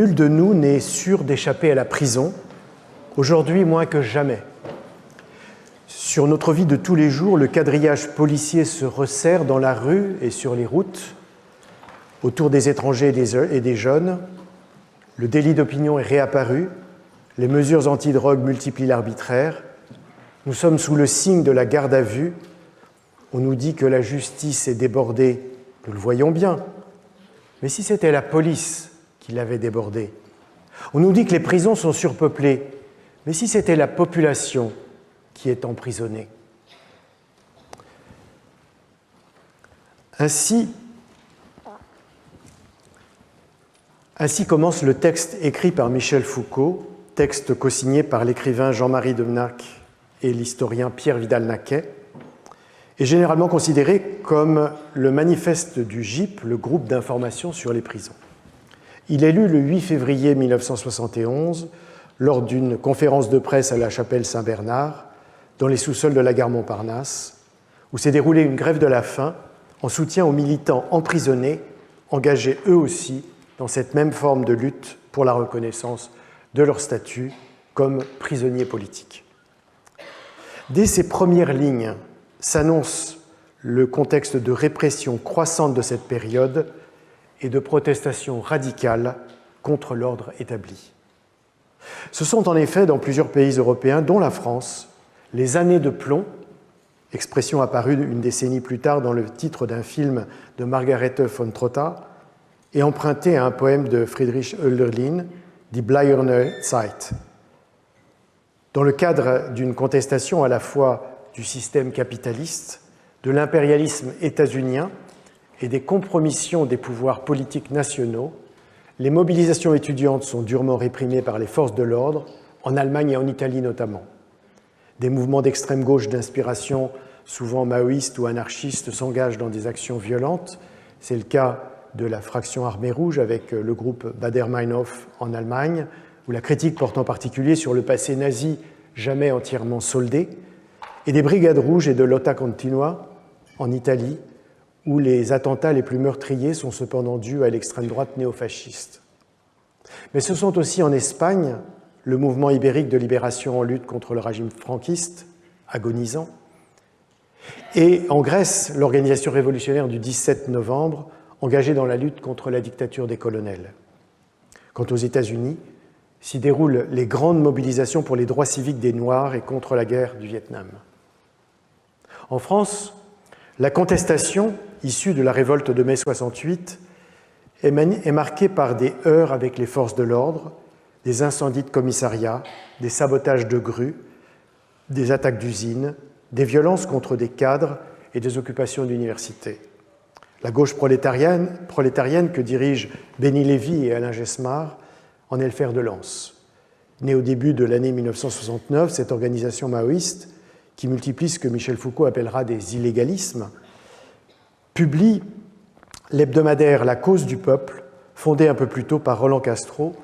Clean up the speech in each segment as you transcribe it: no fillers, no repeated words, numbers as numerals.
Nul de nous n'est sûr d'échapper à la prison, aujourd'hui moins que jamais. Sur notre vie de tous les jours, le quadrillage policier se resserre dans la rue et sur les routes, autour des étrangers et des jeunes. Le délit d'opinion est réapparu, les mesures antidrogue multiplient l'arbitraire. Nous sommes sous le signe de la garde à vue. On nous dit que la justice est débordée, nous le voyons bien. Mais si c'était la police qui l'avait débordée? On nous dit que les prisons sont surpeuplées, mais si c'était la population qui est emprisonnée? Ainsi commence le texte écrit par Michel Foucault, texte co-signé par l'écrivain Jean-Marie Denac et l'historien Pierre Vidal-Naquet, est généralement considéré comme le manifeste du GIP, le groupe d'information sur les prisons. Il est lu le 8 février 1971 lors d'une conférence de presse à la chapelle Saint-Bernard, dans les sous-sols de la gare Montparnasse, où s'est déroulée une grève de la faim en soutien aux militants emprisonnés, engagés eux aussi dans cette même forme de lutte pour la reconnaissance de leur statut comme prisonniers politiques. Dès ces premières lignes s'annonce le contexte de répression croissante de cette période et de protestation radicale contre l'ordre établi. Ce sont en effet dans plusieurs pays européens, dont la France, les années de plomb, expression apparue une décennie plus tard dans le titre d'un film de Margarete von Trotta et empruntée à un poème de Friedrich Hölderlin, Die Bleierne Zeit. Dans le cadre d'une contestation à la fois du système capitaliste, de l'impérialisme états-unien et des compromissions des pouvoirs politiques nationaux, les mobilisations étudiantes sont durement réprimées par les forces de l'ordre, en Allemagne et en Italie notamment. Des mouvements d'extrême gauche d'inspiration, souvent maoïstes ou anarchistes, s'engagent dans des actions violentes. C'est le cas de la fraction Armée Rouge avec le groupe Baader-Meinhof en Allemagne, où la critique porte en particulier sur le passé nazi jamais entièrement soldé, et des Brigades Rouges et de Lotta Continua en Italie, où les attentats les plus meurtriers sont cependant dus à l'extrême droite néofasciste. Mais ce sont aussi en Espagne le mouvement ibérique de libération en lutte contre le régime franquiste, agonisant, et en Grèce, l'organisation révolutionnaire du 17 novembre, engagée dans la lutte contre la dictature des colonels. Quant aux États-Unis, s'y déroulent les grandes mobilisations pour les droits civiques des Noirs et contre la guerre du Vietnam. En France, la contestation issue de la révolte de mai 68 est marquée par des heurts avec les forces de l'ordre, des incendies de commissariats, des sabotages de grues, des attaques d'usines, des violences contre des cadres et des occupations d'universités. La gauche prolétarienne que dirigent Benny Lévy et Alain Gesmar en est le fer de lance. Née au début de l'année 1969, cette organisation maoïste, qui multiplie ce que Michel Foucault appellera des illégalismes, publie l'hebdomadaire La Cause du Peuple, fondé un peu plus tôt par Roland Castro,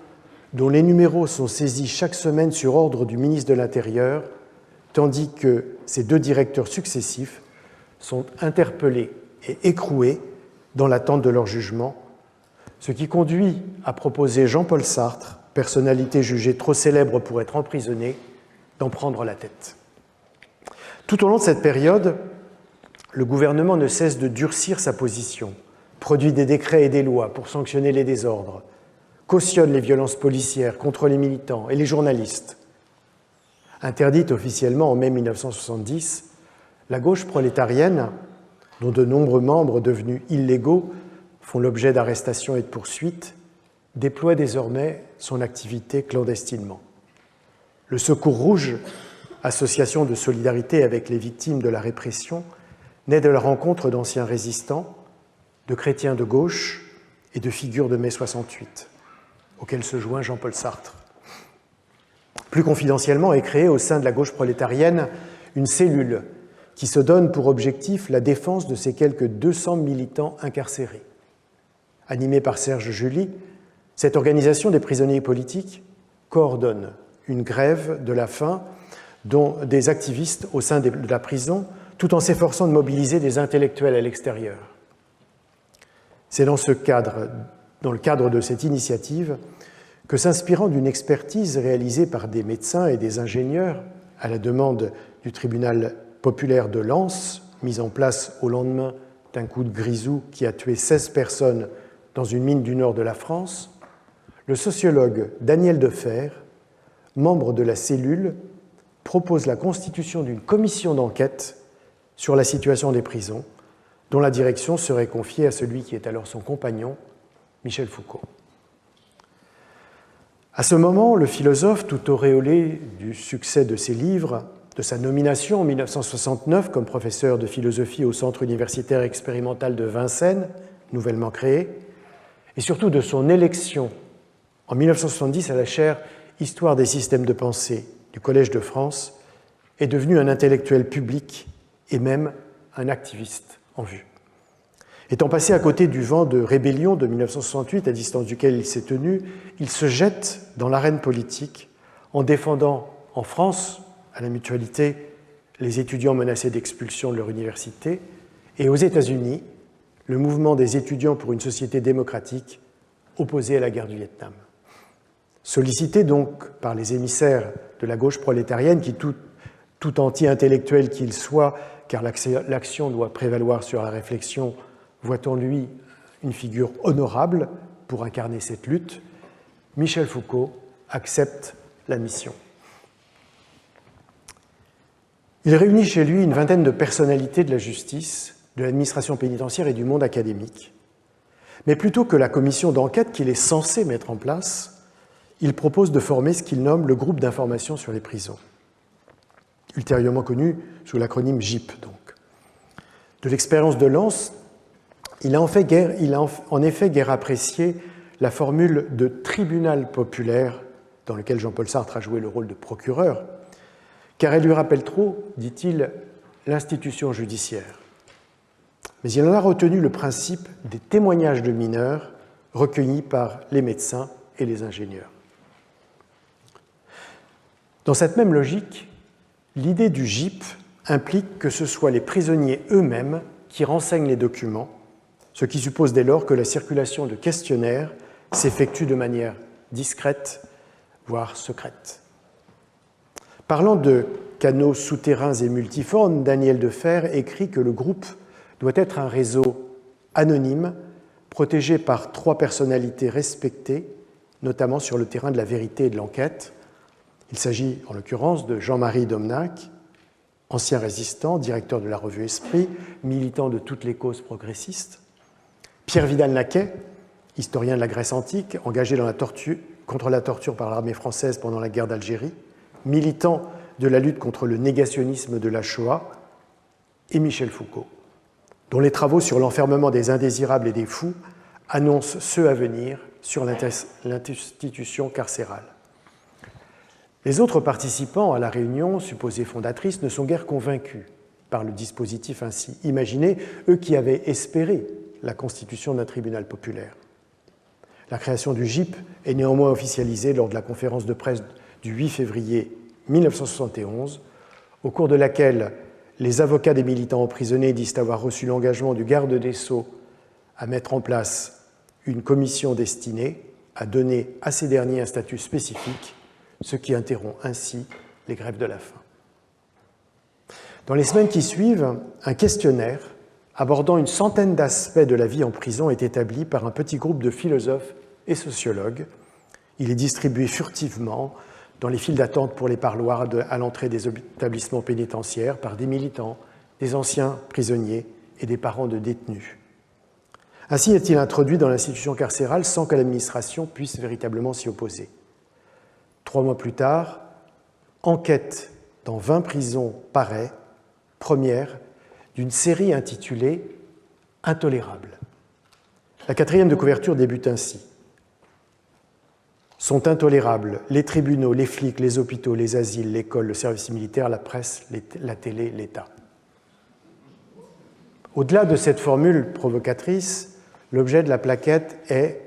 dont les numéros sont saisis chaque semaine sur ordre du ministre de l'Intérieur, tandis que ses deux directeurs successifs sont interpellés et écroués dans l'attente de leur jugement, ce qui conduit à proposer Jean-Paul Sartre, personnalité jugée trop célèbre pour être emprisonnée, d'en prendre la tête. Tout au long de cette période, le gouvernement ne cesse de durcir sa position, produit des décrets et des lois pour sanctionner les désordres, cautionne les violences policières contre les militants et les journalistes. Interdite officiellement en mai 1970, la gauche prolétarienne, dont de nombreux membres devenus illégaux font l'objet d'arrestations et de poursuites, déploie désormais son activité clandestinement. Le Secours Rouge, association de solidarité avec les victimes de la répression, naît de la rencontre d'anciens résistants, de chrétiens de gauche et de figures de mai 68, auxquels se joint Jean-Paul Sartre. Plus confidentiellement est créée au sein de la gauche prolétarienne une cellule qui se donne pour objectif la défense de ces quelques 200 militants incarcérés. Animée par Serge July, cette organisation des prisonniers politiques coordonne une grève de la faim dont des activistes au sein de la prison, tout en s'efforçant de mobiliser des intellectuels à l'extérieur. C'est dans le cadre de cette initiative que s'inspirant d'une expertise réalisée par des médecins et des ingénieurs à la demande du tribunal populaire de Lens, mise en place au lendemain d'un coup de grisou qui a tué 16 personnes dans une mine du nord de la France, le sociologue Daniel Defer, membre de la cellule, propose la constitution d'une commission d'enquête sur la situation des prisons, dont la direction serait confiée à celui qui est alors son compagnon, Michel Foucault. À ce moment, le philosophe, tout auréolé du succès de ses livres, de sa nomination en 1969 comme professeur de philosophie au Centre universitaire expérimental de Vincennes, nouvellement créé, et surtout de son élection en 1970 à la chaire Histoire des systèmes de pensée du Collège de France, est devenu un intellectuel public et même un activiste en vue. Étant passé à côté du vent de rébellion de 1968, à distance duquel il s'est tenu, il se jette dans l'arène politique en défendant en France, à la Mutualité, les étudiants menacés d'expulsion de leur université, et aux États-Unis, le mouvement des étudiants pour une société démocratique opposé à la guerre du Vietnam. Sollicité donc par les émissaires de la gauche prolétarienne, qui tout anti-intellectuel qu'il soit, car l'action doit prévaloir sur la réflexion, voit en lui une figure honorable pour incarner cette lutte, Michel Foucault accepte la mission. Il réunit chez lui une vingtaine de personnalités de la justice, de l'administration pénitentiaire et du monde académique. Mais plutôt que la commission d'enquête qu'il est censé mettre en place, il propose de former ce qu'il nomme le groupe d'information sur les prisons, ultérieurement connu sous l'acronyme GIP. Donc. De l'expérience de Lens, il a en effet guère apprécié la formule de tribunal populaire dans lequel Jean-Paul Sartre a joué le rôle de procureur, car elle lui rappelle trop, dit-il, l'institution judiciaire. Mais il en a retenu le principe des témoignages de mineurs recueillis par les médecins et les ingénieurs. Dans cette même logique, l'idée du GIP implique que ce soit les prisonniers eux-mêmes qui renseignent les documents, ce qui suppose dès lors que la circulation de questionnaires s'effectue de manière discrète, voire secrète. Parlant de canaux souterrains et multiformes, Daniel Defer écrit que le groupe doit être un réseau anonyme, protégé par 3 personnalités respectées, notamment sur le terrain de la vérité et de l'enquête. Il s'agit en l'occurrence de Jean-Marie Domnac, ancien résistant, directeur de la revue Esprit, militant de toutes les causes progressistes, Pierre Vidal-Naquet, historien de la Grèce antique, engagé dans contre la torture par l'armée française pendant la guerre d'Algérie, militant de la lutte contre le négationnisme de la Shoah, et Michel Foucault, dont les travaux sur l'enfermement des indésirables et des fous annoncent ceux à venir sur l'institution carcérale. Les autres participants à la réunion, supposée fondatrice, ne sont guère convaincus par le dispositif ainsi imaginé, eux qui avaient espéré la constitution d'un tribunal populaire. La création du GIP est néanmoins officialisée lors de la conférence de presse du 8 février 1971, au cours de laquelle les avocats des militants emprisonnés disent avoir reçu l'engagement du garde des Sceaux à mettre en place une commission destinée à donner à ces derniers un statut spécifique, ce qui interrompt ainsi les grèves de la faim. Dans les semaines qui suivent, un questionnaire abordant une centaine d'aspects de la vie en prison est établi par un petit groupe de philosophes et sociologues. Il est distribué furtivement dans les files d'attente pour les parloirs à l'entrée des établissements pénitentiaires par des militants, des anciens prisonniers et des parents de détenus. Ainsi est-il introduit dans l'institution carcérale sans que l'administration puisse véritablement s'y opposer. 3 mois plus tard, enquête dans 20 prisons paraît, première d'une série intitulée « Intolérable ». La 4e de couverture débute ainsi. Sont intolérables les tribunaux, les flics, les hôpitaux, les asiles, l'école, le service militaire, la presse, la télé, l'État. Au-delà de cette formule provocatrice, l'objet de la plaquette est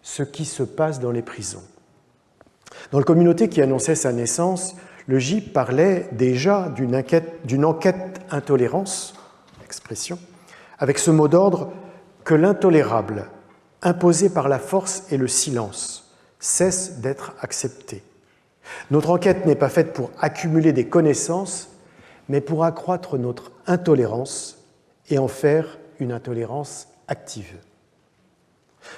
ce qui se passe dans les prisons. Dans le communiqué qui annonçait sa naissance, le GIP parlait déjà d'une enquête intolérance, expression, avec ce mot d'ordre que l'intolérable, imposé par la force et le silence, cesse d'être acceptée. Notre enquête n'est pas faite pour accumuler des connaissances, mais pour accroître notre intolérance et en faire une intolérance active.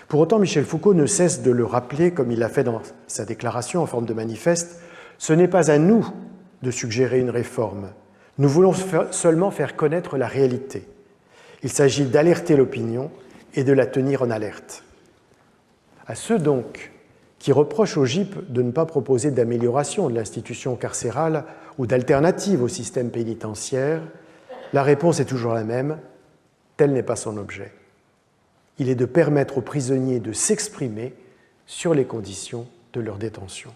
Pour autant, Michel Foucault ne cesse de le rappeler, comme il l'a fait dans sa déclaration en forme de manifeste, ce n'est pas à nous de suggérer une réforme. Nous voulons seulement faire connaître la réalité. Il s'agit d'alerter l'opinion et de la tenir en alerte. À ceux donc qui reprochent au GIP de ne pas proposer d'amélioration de l'institution carcérale ou d'alternative au système pénitentiaire, la réponse est toujours la même, tel n'est pas son objet. Il est de permettre aux prisonniers de s'exprimer sur les conditions de leur détention.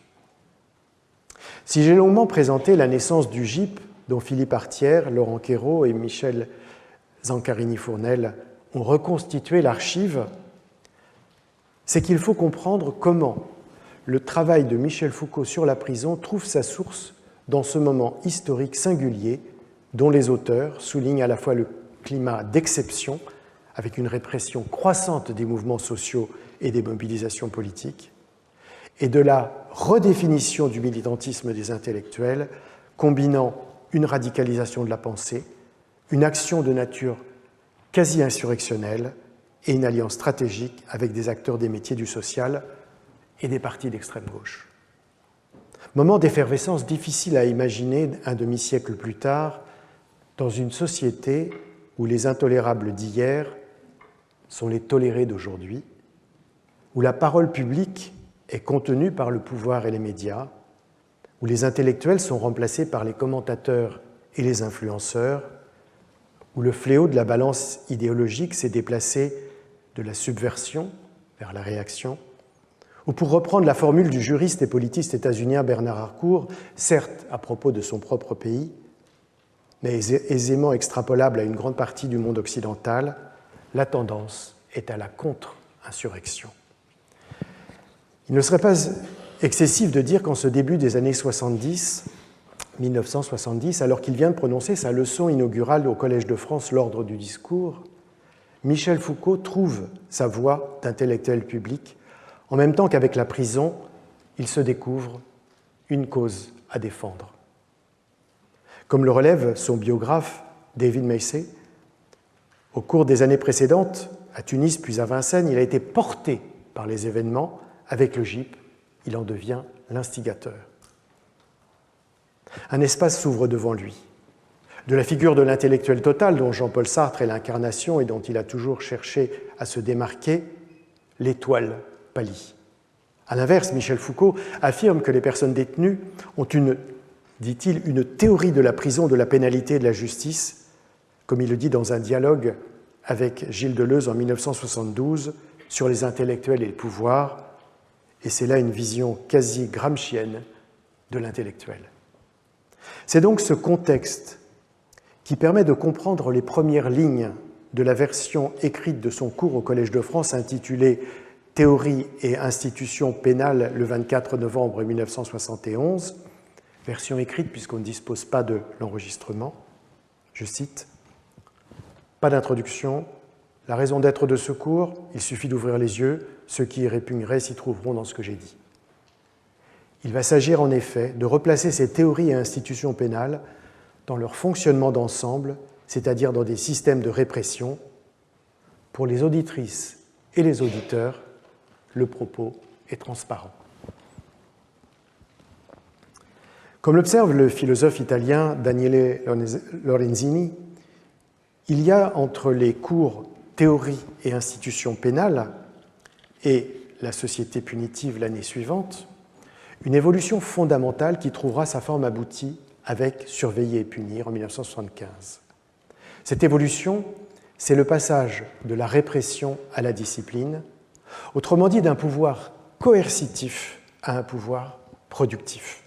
Si j'ai longuement présenté la naissance du GIP, dont Philippe Artière, Laurent Quérault et Michel Zancarini-Fournel ont reconstitué l'archive, c'est qu'il faut comprendre comment le travail de Michel Foucault sur la prison trouve sa source dans ce moment historique singulier dont les auteurs soulignent à la fois le climat d'exception, avec une répression croissante des mouvements sociaux et des mobilisations politiques, et de la redéfinition du militantisme des intellectuels, combinant une radicalisation de la pensée, une action de nature quasi insurrectionnelle et une alliance stratégique avec des acteurs des métiers du social et des partis d'extrême gauche. Moment d'effervescence difficile à imaginer un demi-siècle plus tard dans une société où les intolérables d'hier sont les tolérés d'aujourd'hui, où la parole publique est contenue par le pouvoir et les médias, où les intellectuels sont remplacés par les commentateurs et les influenceurs, où le fléau de la balance idéologique s'est déplacé de la subversion vers la réaction, ou pour reprendre la formule du juriste et politiste états-unien Bernard Harcourt, certes à propos de son propre pays, mais aisément extrapolable à une grande partie du monde occidental, la tendance est à la contre-insurrection. Il ne serait pas excessif de dire qu'en ce début des années 1970, alors qu'il vient de prononcer sa leçon inaugurale au Collège de France, l'Ordre du discours, Michel Foucault trouve sa voie d'intellectuel public, en même temps qu'avec la prison, il se découvre une cause à défendre. Comme le relève son biographe David Massey, au cours des années précédentes, à Tunis puis à Vincennes, il a été porté par les événements. Avec le GIP, il en devient l'instigateur. Un espace s'ouvre devant lui. De la figure de l'intellectuel total dont Jean-Paul Sartre est l'incarnation et dont il a toujours cherché à se démarquer, l'étoile pâlit. À l'inverse, Michel Foucault affirme que les personnes détenues ont dit-il, une théorie de la prison, de la pénalité et de la justice, comme il le dit dans un dialogue avec Gilles Deleuze en 1972 sur les intellectuels et le pouvoir, et c'est là une vision quasi gramscienne de l'intellectuel. C'est donc ce contexte qui permet de comprendre les premières lignes de la version écrite de son cours au Collège de France intitulée « Théorie et institutions pénales » le 24 novembre 1971, version écrite puisqu'on ne dispose pas de l'enregistrement. Je cite « Pas d'introduction. La raison d'être de ce cours, il suffit d'ouvrir les yeux. Ceux qui y répugneraient s'y trouveront dans ce que j'ai dit. » Il va s'agir en effet de replacer ces théories et institutions pénales dans leur fonctionnement d'ensemble, c'est-à-dire dans des systèmes de répression. Pour les auditrices et les auditeurs, le propos est transparent. Comme l'observe le philosophe italien Daniele Lorenzini, il y a entre les cours théorie et institutions pénales et la société punitive l'année suivante, une évolution fondamentale qui trouvera sa forme aboutie avec Surveiller et punir en 1975. Cette évolution, c'est le passage de la répression à la discipline, autrement dit d'un pouvoir coercitif à un pouvoir productif.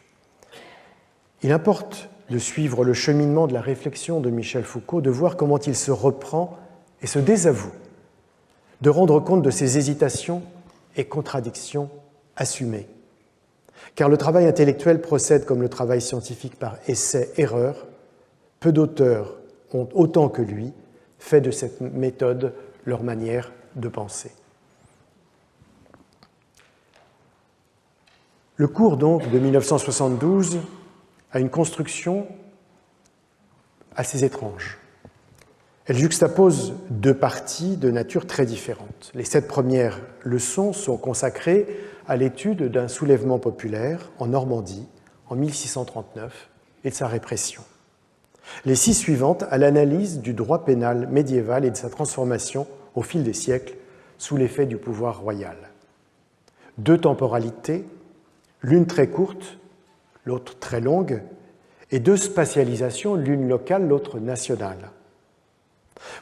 Il importe de suivre le cheminement de la réflexion de Michel Foucault, de voir comment il se reprend et se désavoue, de rendre compte de ses hésitations et contradictions assumées. Car le travail intellectuel procède comme le travail scientifique par essai-erreur. Peu d'auteurs ont, autant que lui, fait de cette méthode leur manière de penser. Le cours donc de 1972 a une construction assez étrange. Elle juxtapose deux parties de nature très différente. Les 7 premières leçons sont consacrées à l'étude d'un soulèvement populaire en Normandie en 1639 et de sa répression. Les 6 suivantes à l'analyse du droit pénal médiéval et de sa transformation au fil des siècles sous l'effet du pouvoir royal. 2 temporalités, l'une très courte, l'autre très longue, et 2 spatialisations, l'une locale, l'autre nationale.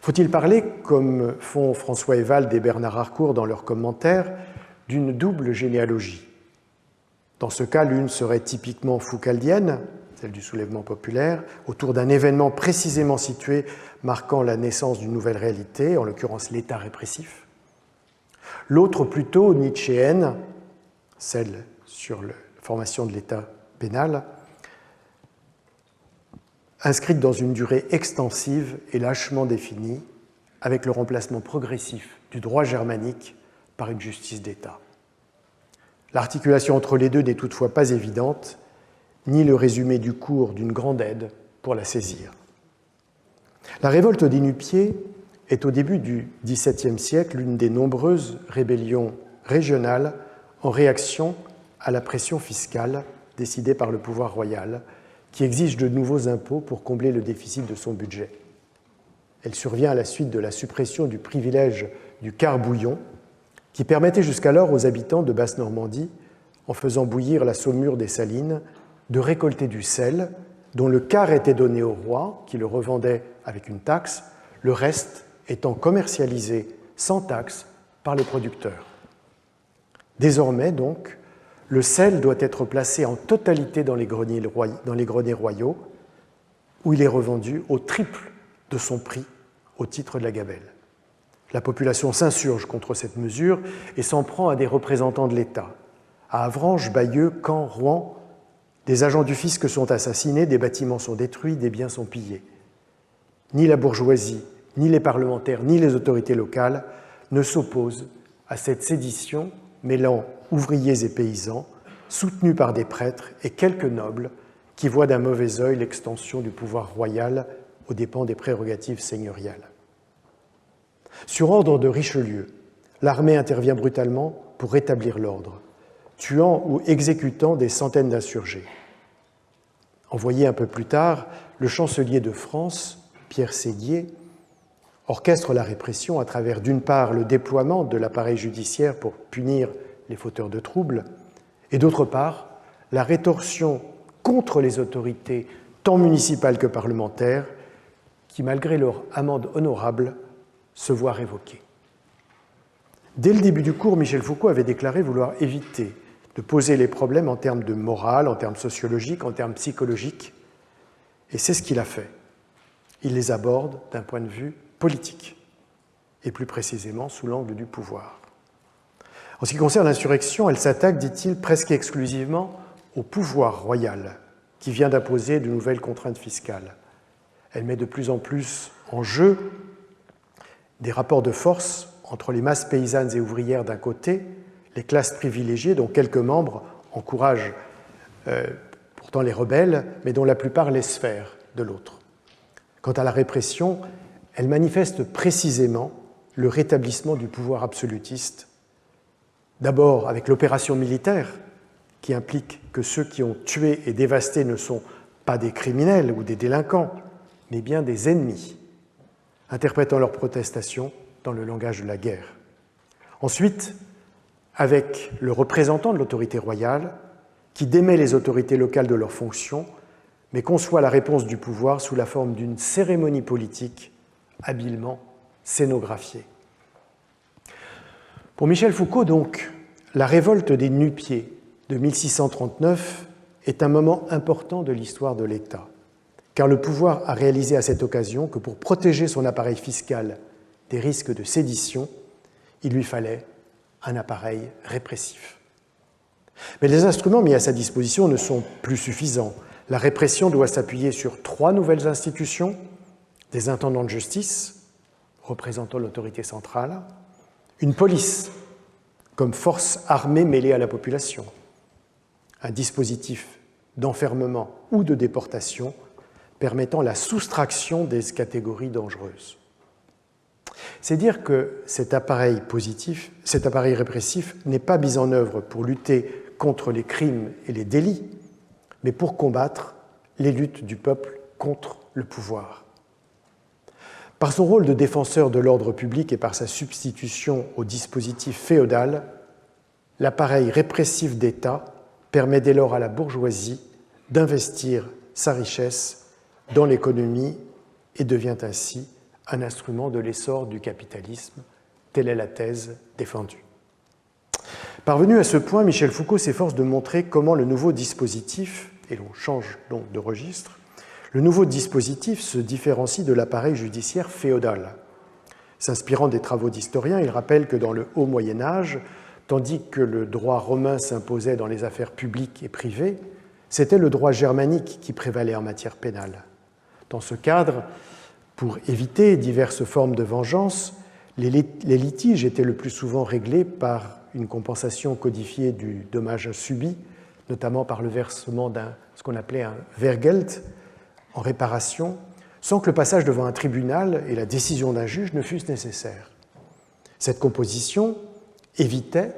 Faut-il parler, comme font François Ewald et Bernard Harcourt dans leurs commentaires, d'une double généalogie? Dans ce cas, l'une serait typiquement foucaldienne, celle du soulèvement populaire, autour d'un événement précisément situé marquant la naissance d'une nouvelle réalité, en l'occurrence l'État répressif. L'autre plutôt nietzschéenne, celle sur la formation de l'État pénal, inscrite dans une durée extensive et lâchement définie, avec le remplacement progressif du droit germanique par une justice d'État. L'articulation entre les deux n'est toutefois pas évidente, ni le résumé du cours d'une grande aide pour la saisir. La révolte des Nu-Pieds est au début du XVIIe siècle l'une des nombreuses rébellions régionales en réaction à la pression fiscale décidée par le pouvoir royal, qui exige de nouveaux impôts pour combler le déficit de son budget. Elle survient à la suite de la suppression du privilège du quart bouillon, qui permettait jusqu'alors aux habitants de Basse-Normandie, en faisant bouillir la saumure des salines, de récolter du sel, dont le quart était donné au roi, qui le revendait avec une taxe, le reste étant commercialisé sans taxe par les producteurs. Désormais, donc, le sel doit être placé en totalité dans les greniers royaux, où il est revendu au triple de son prix au titre de la gabelle. La population s'insurge contre cette mesure et s'en prend à des représentants de l'État. À Avranches, Bayeux, Caen, Rouen, des agents du fisc sont assassinés, des bâtiments sont détruits, des biens sont pillés. Ni la bourgeoisie, ni les parlementaires, ni les autorités locales ne s'opposent à cette sédition mêlant ouvriers et paysans, soutenus par des prêtres et quelques nobles qui voient d'un mauvais œil l'extension du pouvoir royal aux dépens des prérogatives seigneuriales. Sur ordre de Richelieu, l'armée intervient brutalement pour rétablir l'ordre, tuant ou exécutant des centaines d'insurgés. Envoyé un peu plus tard, le chancelier de France, Pierre Séguier, orchestre la répression à travers d'une part le déploiement de l'appareil judiciaire pour punir les fauteurs de troubles, et d'autre part la rétorsion contre les autorités tant municipales que parlementaires qui, malgré leur amende honorable, se voient révoquées. Dès le début du cours, Michel Foucault avait déclaré vouloir éviter de poser les problèmes en termes de morale, en termes sociologiques, en termes psychologiques, et c'est ce qu'il a fait. Il les aborde d'un point de vue politique, et plus précisément sous l'angle du pouvoir. En ce qui concerne l'insurrection, elle s'attaque, dit-il, presque exclusivement au pouvoir royal, qui vient d'imposer de nouvelles contraintes fiscales. Elle met de plus en plus en jeu des rapports de force entre les masses paysannes et ouvrières d'un côté, les classes privilégiées dont quelques membres encouragent pourtant les rebelles, mais dont la plupart laissent faire de l'autre. Quant à la répression, elle manifeste précisément le rétablissement du pouvoir absolutiste, d'abord avec l'opération militaire, qui implique que ceux qui ont tué et dévasté ne sont pas des criminels ou des délinquants, mais bien des ennemis, interprétant leurs protestations dans le langage de la guerre. Ensuite, avec le représentant de l'autorité royale, qui démet les autorités locales de leurs fonctions, mais conçoit la réponse du pouvoir sous la forme d'une cérémonie politique habilement scénographiée. Pour Michel Foucault, donc, la révolte des Nu-Pieds de 1639 est un moment important de l'histoire de l'État, car le pouvoir a réalisé à cette occasion que pour protéger son appareil fiscal des risques de sédition, il lui fallait un appareil répressif. Mais les instruments mis à sa disposition ne sont plus suffisants. La répression doit s'appuyer sur 3 nouvelles institutions, des intendants de justice, représentant l'autorité centrale, une police comme force armée mêlée à la population, un dispositif d'enfermement ou de déportation permettant la soustraction des catégories dangereuses. C'est dire que cet appareil répressif n'est pas mis en œuvre pour lutter contre les crimes et les délits, mais pour combattre les luttes du peuple contre le pouvoir. Par son rôle de défenseur de l'ordre public et par sa substitution au dispositif féodal, l'appareil répressif d'État permet dès lors à la bourgeoisie d'investir sa richesse dans l'économie et devient ainsi un instrument de l'essor du capitalisme. Telle est la thèse défendue. Parvenu à ce point, Michel Foucault s'efforce de montrer comment le nouveau dispositif, et l'on change donc de registre, le nouveau dispositif se différencie de l'appareil judiciaire féodal. S'inspirant des travaux d'historiens, il rappelle que dans le Haut Moyen-Âge, tandis que le droit romain s'imposait dans les affaires publiques et privées, c'était le droit germanique qui prévalait en matière pénale. Dans ce cadre, pour éviter diverses formes de vengeance, les litiges étaient le plus souvent réglés par une compensation codifiée du dommage subi, notamment par le versement ce qu'on appelait un Wehrgeld, en réparation, sans que le passage devant un tribunal et la décision d'un juge ne fussent nécessaires. Cette composition évitait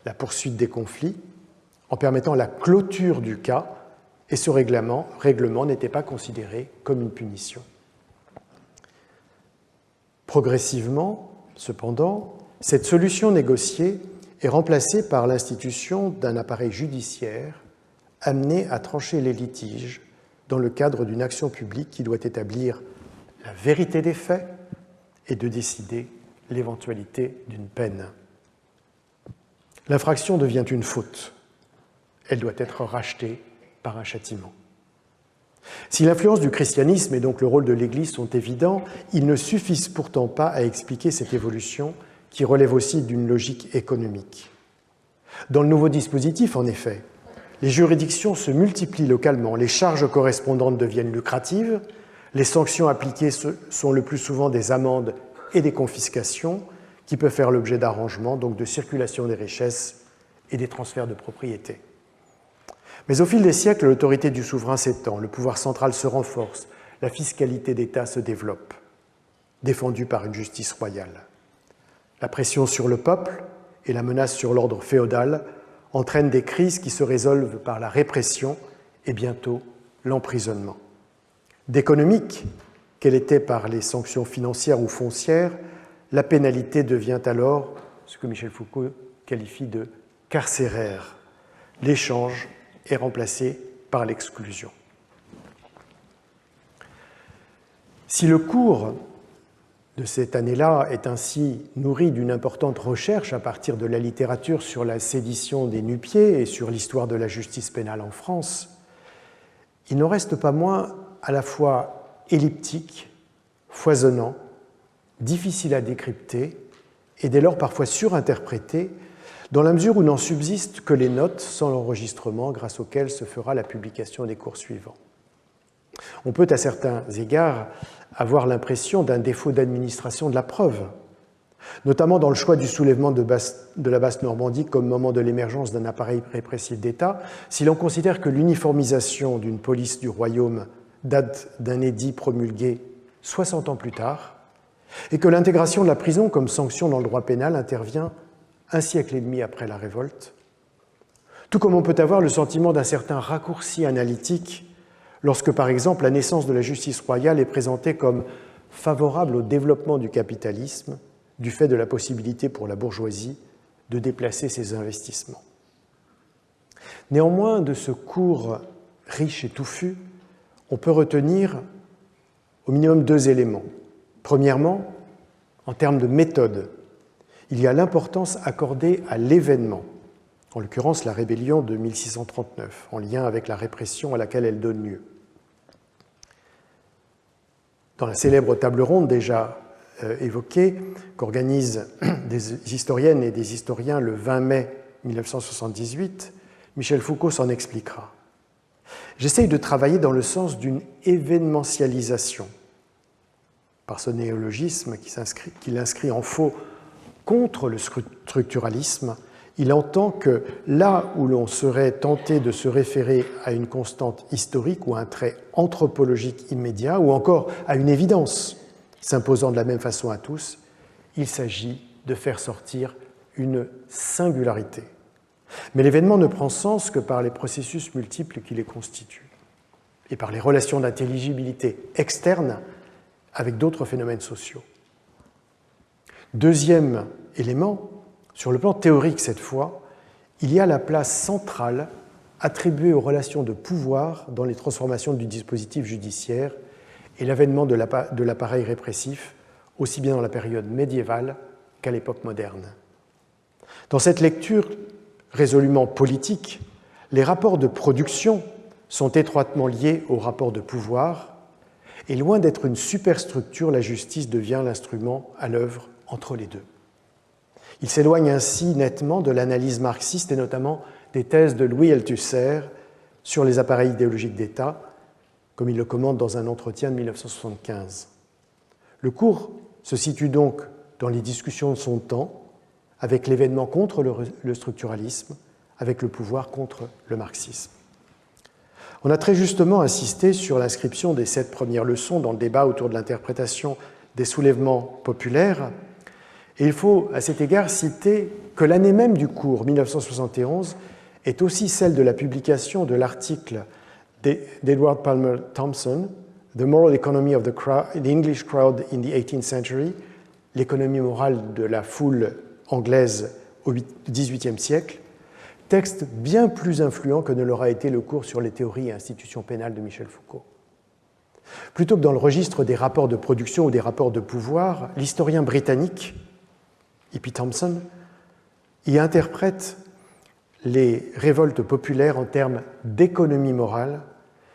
la poursuite des conflits en permettant la clôture du cas, et ce règlement n'était pas considéré comme une punition. Progressivement, cependant, cette solution négociée est remplacée par l'institution d'un appareil judiciaire amené à trancher les litiges dans le cadre d'une action publique qui doit établir la vérité des faits et de décider l'éventualité d'une peine. L'infraction devient une faute. Elle doit être rachetée par un châtiment. Si l'influence du christianisme et donc le rôle de l'Église sont évidents, ils ne suffisent pourtant pas à expliquer cette évolution qui relève aussi d'une logique économique. Dans le nouveau dispositif, en effet, les juridictions se multiplient localement, les charges correspondantes deviennent lucratives, les sanctions appliquées sont le plus souvent des amendes et des confiscations qui peuvent faire l'objet d'arrangements, donc de circulation des richesses et des transferts de propriété. Mais au fil des siècles, l'autorité du souverain s'étend, le pouvoir central se renforce, la fiscalité d'État se développe, défendue par une justice royale. La pression sur le peuple et la menace sur l'ordre féodal entraînent des crises qui se résolvent par la répression et bientôt l'emprisonnement. D'économique qu'elle était par les sanctions financières ou foncières, la pénalité devient alors ce que Michel Foucault qualifie de carcéraire. L'échange est remplacé par l'exclusion. Si le cours de cette année-là est ainsi nourri d'une importante recherche à partir de la littérature sur la sédition des nu-pieds et sur l'histoire de la justice pénale en France, il n'en reste pas moins à la fois elliptique, foisonnant, difficile à décrypter et dès lors parfois surinterprété, dans la mesure où n'en subsistent que les notes sans l'enregistrement grâce auxquelles se fera la publication des cours suivants. On peut à certains égards avoir l'impression d'un défaut d'administration de la preuve, notamment dans le choix du soulèvement de la Basse-Normandie comme moment de l'émergence d'un appareil répressif d'État, si l'on considère que l'uniformisation d'une police du royaume date d'un édit promulgué 60 ans plus tard, et que l'intégration de la prison comme sanction dans le droit pénal intervient un siècle et demi après la révolte, tout comme on peut avoir le sentiment d'un certain raccourci analytique lorsque, par exemple, la naissance de la justice royale est présentée comme favorable au développement du capitalisme du fait de la possibilité pour la bourgeoisie de déplacer ses investissements. Néanmoins, de ce cours riche et touffu, on peut retenir au minimum deux éléments. Premièrement, en termes de méthode, il y a l'importance accordée à l'événement, en l'occurrence la rébellion de 1639, en lien avec la répression à laquelle elle donne lieu. Dans la célèbre table ronde déjà évoquée, qu'organisent des historiennes et des historiens le 20 mai 1978, Michel Foucault s'en expliquera. J'essaye de travailler dans le sens d'une événementialisation, par ce néologisme qui l'inscrit en faux contre le structuralisme. il entend que là où l'on serait tenté de se référer à une constante historique ou à un trait anthropologique immédiat, ou encore à une évidence s'imposant de la même façon à tous, il s'agit de faire sortir une singularité. Mais l'événement ne prend sens que par les processus multiples qui les constituent et par les relations d'intelligibilité externes avec d'autres phénomènes sociaux. Deuxième élément, sur le plan théorique cette fois, il y a la place centrale attribuée aux relations de pouvoir dans les transformations du dispositif judiciaire et l'avènement de l'appareil répressif, aussi bien dans la période médiévale qu'à l'époque moderne. Dans cette lecture résolument politique, les rapports de production sont étroitement liés aux rapports de pouvoir, et loin d'être une superstructure, la justice devient l'instrument à l'œuvre entre les deux. Il s'éloigne ainsi nettement de l'analyse marxiste et notamment des thèses de Louis Althusser sur les appareils idéologiques d'État, comme il le commente dans un entretien de 1975. Le cours se situe donc dans les discussions de son temps, avec l'événement contre le structuralisme, avec le pouvoir contre le marxisme. On a très justement insisté sur l'inscription des 7 premières leçons dans le débat autour de l'interprétation des soulèvements populaires, et il faut à cet égard citer que l'année même du cours, 1971, est aussi celle de la publication de l'article d'Edward Palmer Thompson, The Moral Economy of the English Crowd in the 18th Century, l'économie morale de la foule anglaise au XVIIIe siècle, texte bien plus influent que ne l'aura été le cours sur les théories et institutions pénales de Michel Foucault. Plutôt que dans le registre des rapports de production ou des rapports de pouvoir, l'historien britannique E.P. Thompson y interprète les révoltes populaires en termes d'économie morale,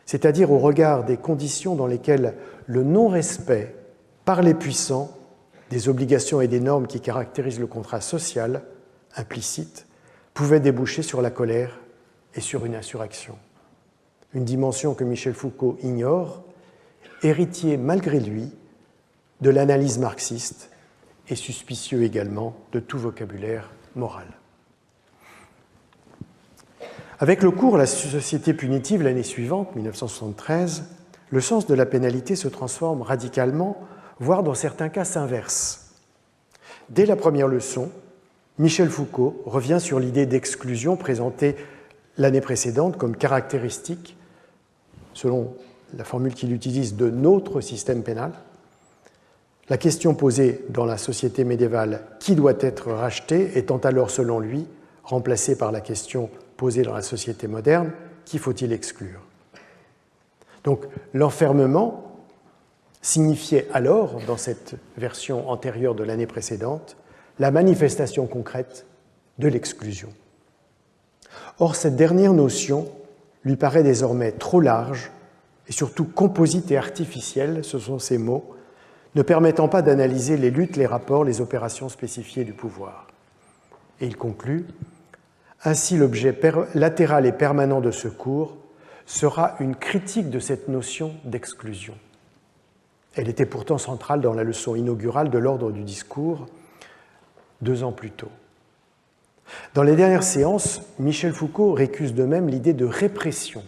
c'est-à-dire au regard des conditions dans lesquelles le non-respect par les puissants des obligations et des normes qui caractérisent le contrat social implicite pouvait déboucher sur la colère et sur une insurrection. Une dimension que Michel Foucault ignore, héritier malgré lui de l'analyse marxiste et suspicieux également de tout vocabulaire moral. Avec le cours La société punitive l'année suivante, 1973, le sens de la pénalité se transforme radicalement, voire dans certains cas s'inverse. Dès la première leçon, Michel Foucault revient sur l'idée d'exclusion présentée l'année précédente comme caractéristique, selon la formule qu'il utilise, de notre système pénal. La question posée dans la société médiévale « qui doit être racheté ?» étant alors, selon lui, remplacée par la question posée dans la société moderne « qui faut-il exclure ?» Donc l'enfermement signifiait alors, dans cette version antérieure de l'année précédente, la manifestation concrète de l'exclusion. Or, cette dernière notion lui paraît désormais trop large et surtout composite et artificielle, ce sont ces mots, ne permettant pas d'analyser les luttes, les rapports, les opérations spécifiées du pouvoir. Et il conclut « Ainsi, l'objet latéral et permanent de ce cours sera une critique de cette notion d'exclusion. » Elle était pourtant centrale dans la leçon inaugurale de l'ordre du discours 2 ans plus tôt. Dans les dernières séances, Michel Foucault récuse de même l'idée de répression,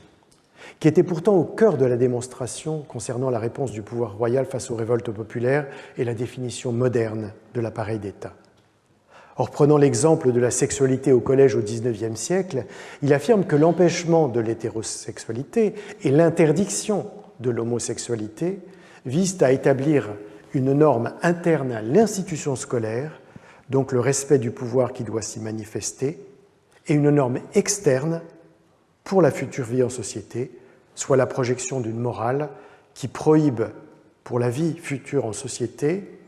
qui était pourtant au cœur de la démonstration concernant la réponse du pouvoir royal face aux révoltes populaires et la définition moderne de l'appareil d'État. Or, prenant l'exemple de la sexualité au collège au XIXe siècle, il affirme que l'empêchement de l'hétérosexualité et l'interdiction de l'homosexualité visent à établir une norme interne à l'institution scolaire, donc le respect du pouvoir qui doit s'y manifester, et une norme externe pour la future vie en société, soit la projection d'une morale qui prohibe pour la vie future en société,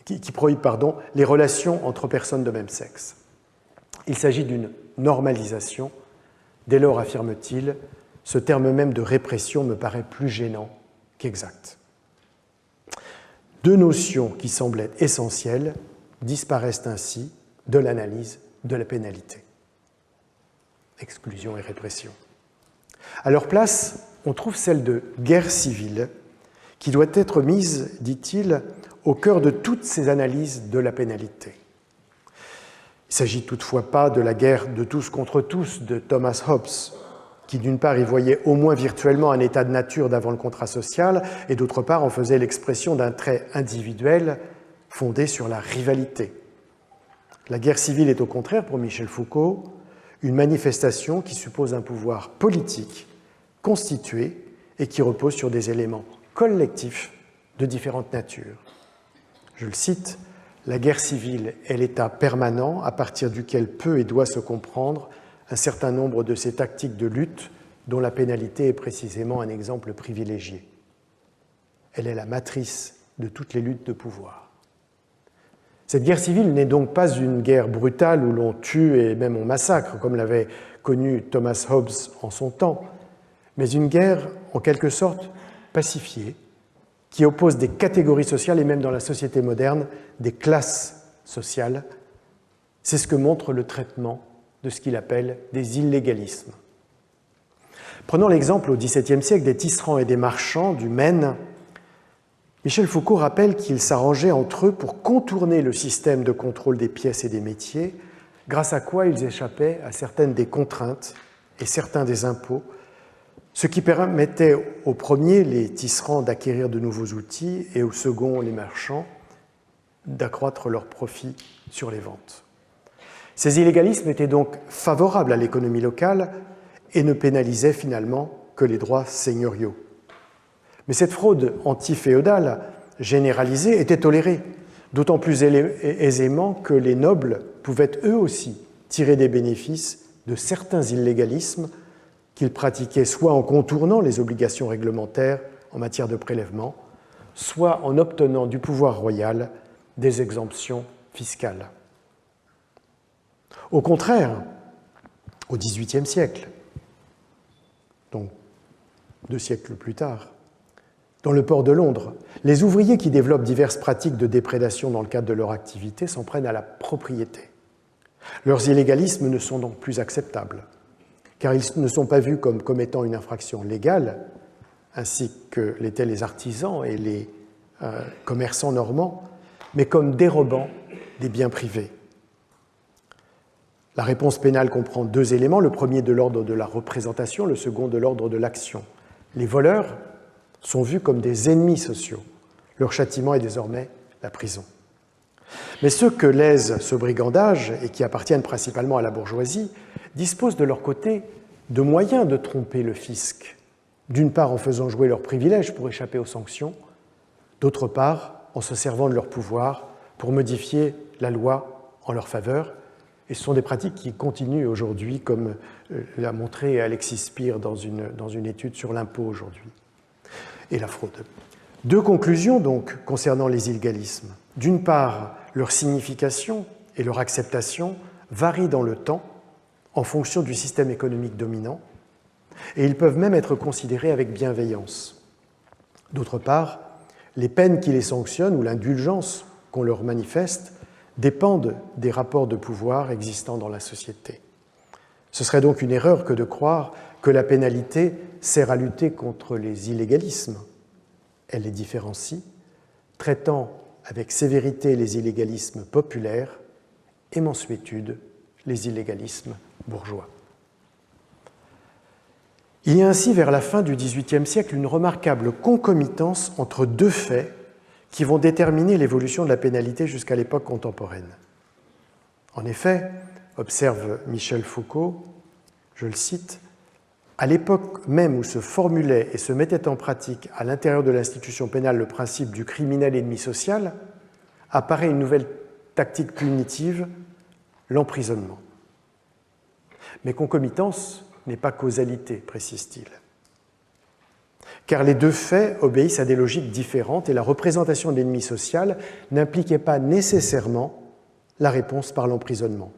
qui prohibe les relations entre personnes de même sexe. Il s'agit d'une normalisation. Dès lors, affirme-t-il, ce terme même de répression me paraît plus gênant qu'exact. 2 notions qui semblaient essentielles disparaissent ainsi de l'analyse de la pénalité. Exclusion et répression. À leur place, on trouve celle de guerre civile, qui doit être mise, dit-il, au cœur de toutes ces analyses de la pénalité. Il ne s'agit toutefois pas de la guerre de tous contre tous de Thomas Hobbes, qui d'une part y voyait au moins virtuellement un état de nature d'avant le contrat social, et d'autre part en faisait l'expression d'un trait individuel fondé sur la rivalité. La guerre civile est au contraire, pour Michel Foucault, une manifestation qui suppose un pouvoir politique constitué et qui repose sur des éléments collectifs de différentes natures. Je le cite, « La guerre civile est l'état permanent à partir duquel peut et doit se comprendre un certain nombre de ces tactiques de lutte dont la pénalité est précisément un exemple privilégié. Elle est la matrice de toutes les luttes de pouvoir. » Cette guerre civile n'est donc pas une guerre brutale où l'on tue et même on massacre, comme l'avait connu Thomas Hobbes en son temps, mais une guerre en quelque sorte pacifiée, qui oppose des catégories sociales et même dans la société moderne, des classes sociales. C'est ce que montre le traitement de ce qu'il appelle des illégalismes. Prenons l'exemple au XVIIe siècle des tisserands et des marchands du Maine. Michel Foucault rappelle qu'ils s'arrangeaient entre eux pour contourner le système de contrôle des pièces et des métiers, grâce à quoi ils échappaient à certaines des contraintes et certains des impôts, ce qui permettait aux premiers, les tisserands, d'acquérir de nouveaux outils et aux seconds, les marchands, d'accroître leurs profits sur les ventes. Ces illégalismes étaient donc favorables à l'économie locale et ne pénalisaient finalement que les droits seigneuriaux. Mais cette fraude antiféodale généralisée était tolérée, d'autant plus aisément que les nobles pouvaient eux aussi tirer des bénéfices de certains illégalismes qu'ils pratiquaient soit en contournant les obligations réglementaires en matière de prélèvement, soit en obtenant du pouvoir royal des exemptions fiscales. Au contraire, au XVIIIe siècle, donc 2 siècles plus tard, dans le port de Londres, les ouvriers qui développent diverses pratiques de déprédation dans le cadre de leur activité s'en prennent à la propriété. Leurs illégalismes ne sont donc plus acceptables, car ils ne sont pas vus comme commettant une infraction légale, ainsi que l'étaient les artisans et les commerçants normands, mais comme dérobant des biens privés. La réponse pénale comprend 2 éléments, le premier de l'ordre de la représentation, le second de l'ordre de l'action. Les voleurs sont vus comme des ennemis sociaux. Leur châtiment est désormais la prison. Mais ceux que lèse ce brigandage, et qui appartiennent principalement à la bourgeoisie, disposent de leur côté de moyens de tromper le fisc, d'une part en faisant jouer leurs privilèges pour échapper aux sanctions, d'autre part en se servant de leur pouvoir pour modifier la loi en leur faveur. Et ce sont des pratiques qui continuent aujourd'hui, comme l'a montré Alexis Speer dans une étude sur l'impôt aujourd'hui et la fraude. 2 conclusions donc concernant les illégalismes. D'une part, leur signification et leur acceptation varient dans le temps en fonction du système économique dominant, et ils peuvent même être considérés avec bienveillance. D'autre part, les peines qui les sanctionnent ou l'indulgence qu'on leur manifeste dépendent des rapports de pouvoir existants dans la société. Ce serait donc une erreur que de croire que la pénalité sert à lutter contre les illégalismes. Elle les différencie, traitant avec sévérité les illégalismes populaires et mansuétude les illégalismes bourgeois. Il y a ainsi, vers la fin du XVIIIe siècle, une remarquable concomitance entre 2 faits qui vont déterminer l'évolution de la pénalité jusqu'à l'époque contemporaine. En effet, observe Michel Foucault, je le cite, « À l'époque même où se formulait et se mettait en pratique à l'intérieur de l'institution pénale le principe du criminel ennemi social, apparaît une nouvelle tactique punitive, l'emprisonnement. Mais concomitance n'est pas causalité, précise-t-il. Car les 2 faits obéissent à des logiques différentes et la représentation de l'ennemi social n'impliquait pas nécessairement la réponse par l'emprisonnement.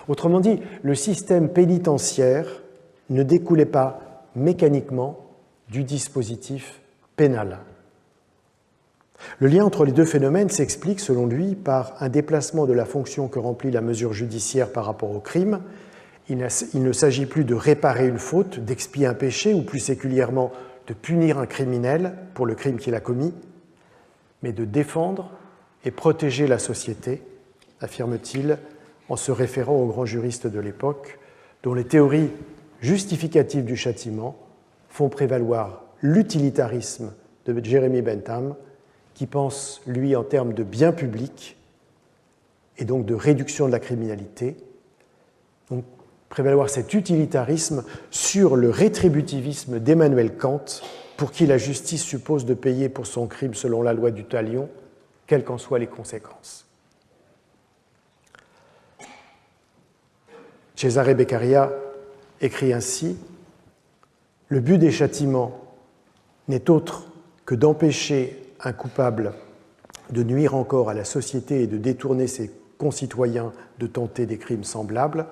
Autrement dit, le système pénitentiaire ne découlait pas mécaniquement du dispositif pénal. Le lien entre les 2 phénomènes s'explique, selon lui, par un déplacement de la fonction que remplit la mesure judiciaire par rapport au crime. Il ne s'agit plus de réparer une faute, d'expier un péché, ou plus séculièrement de punir un criminel pour le crime qu'il a commis, mais de défendre et protéger la société, affirme-t-il, en se référant aux grands juristes de l'époque, dont les théories justificatives du châtiment font prévaloir l'utilitarisme de Jeremy Bentham, qui pense, lui, en termes de bien public et donc de réduction de la criminalité, donc prévaloir cet utilitarisme sur le rétributivisme d'Emmanuel Kant, pour qui la justice suppose de payer pour son crime selon la loi du talion, quelles qu'en soient les conséquences. Cesare Beccaria écrit ainsi : « Le but des châtiments n'est autre que d'empêcher un coupable de nuire encore à la société et de détourner ses concitoyens de tenter des crimes semblables.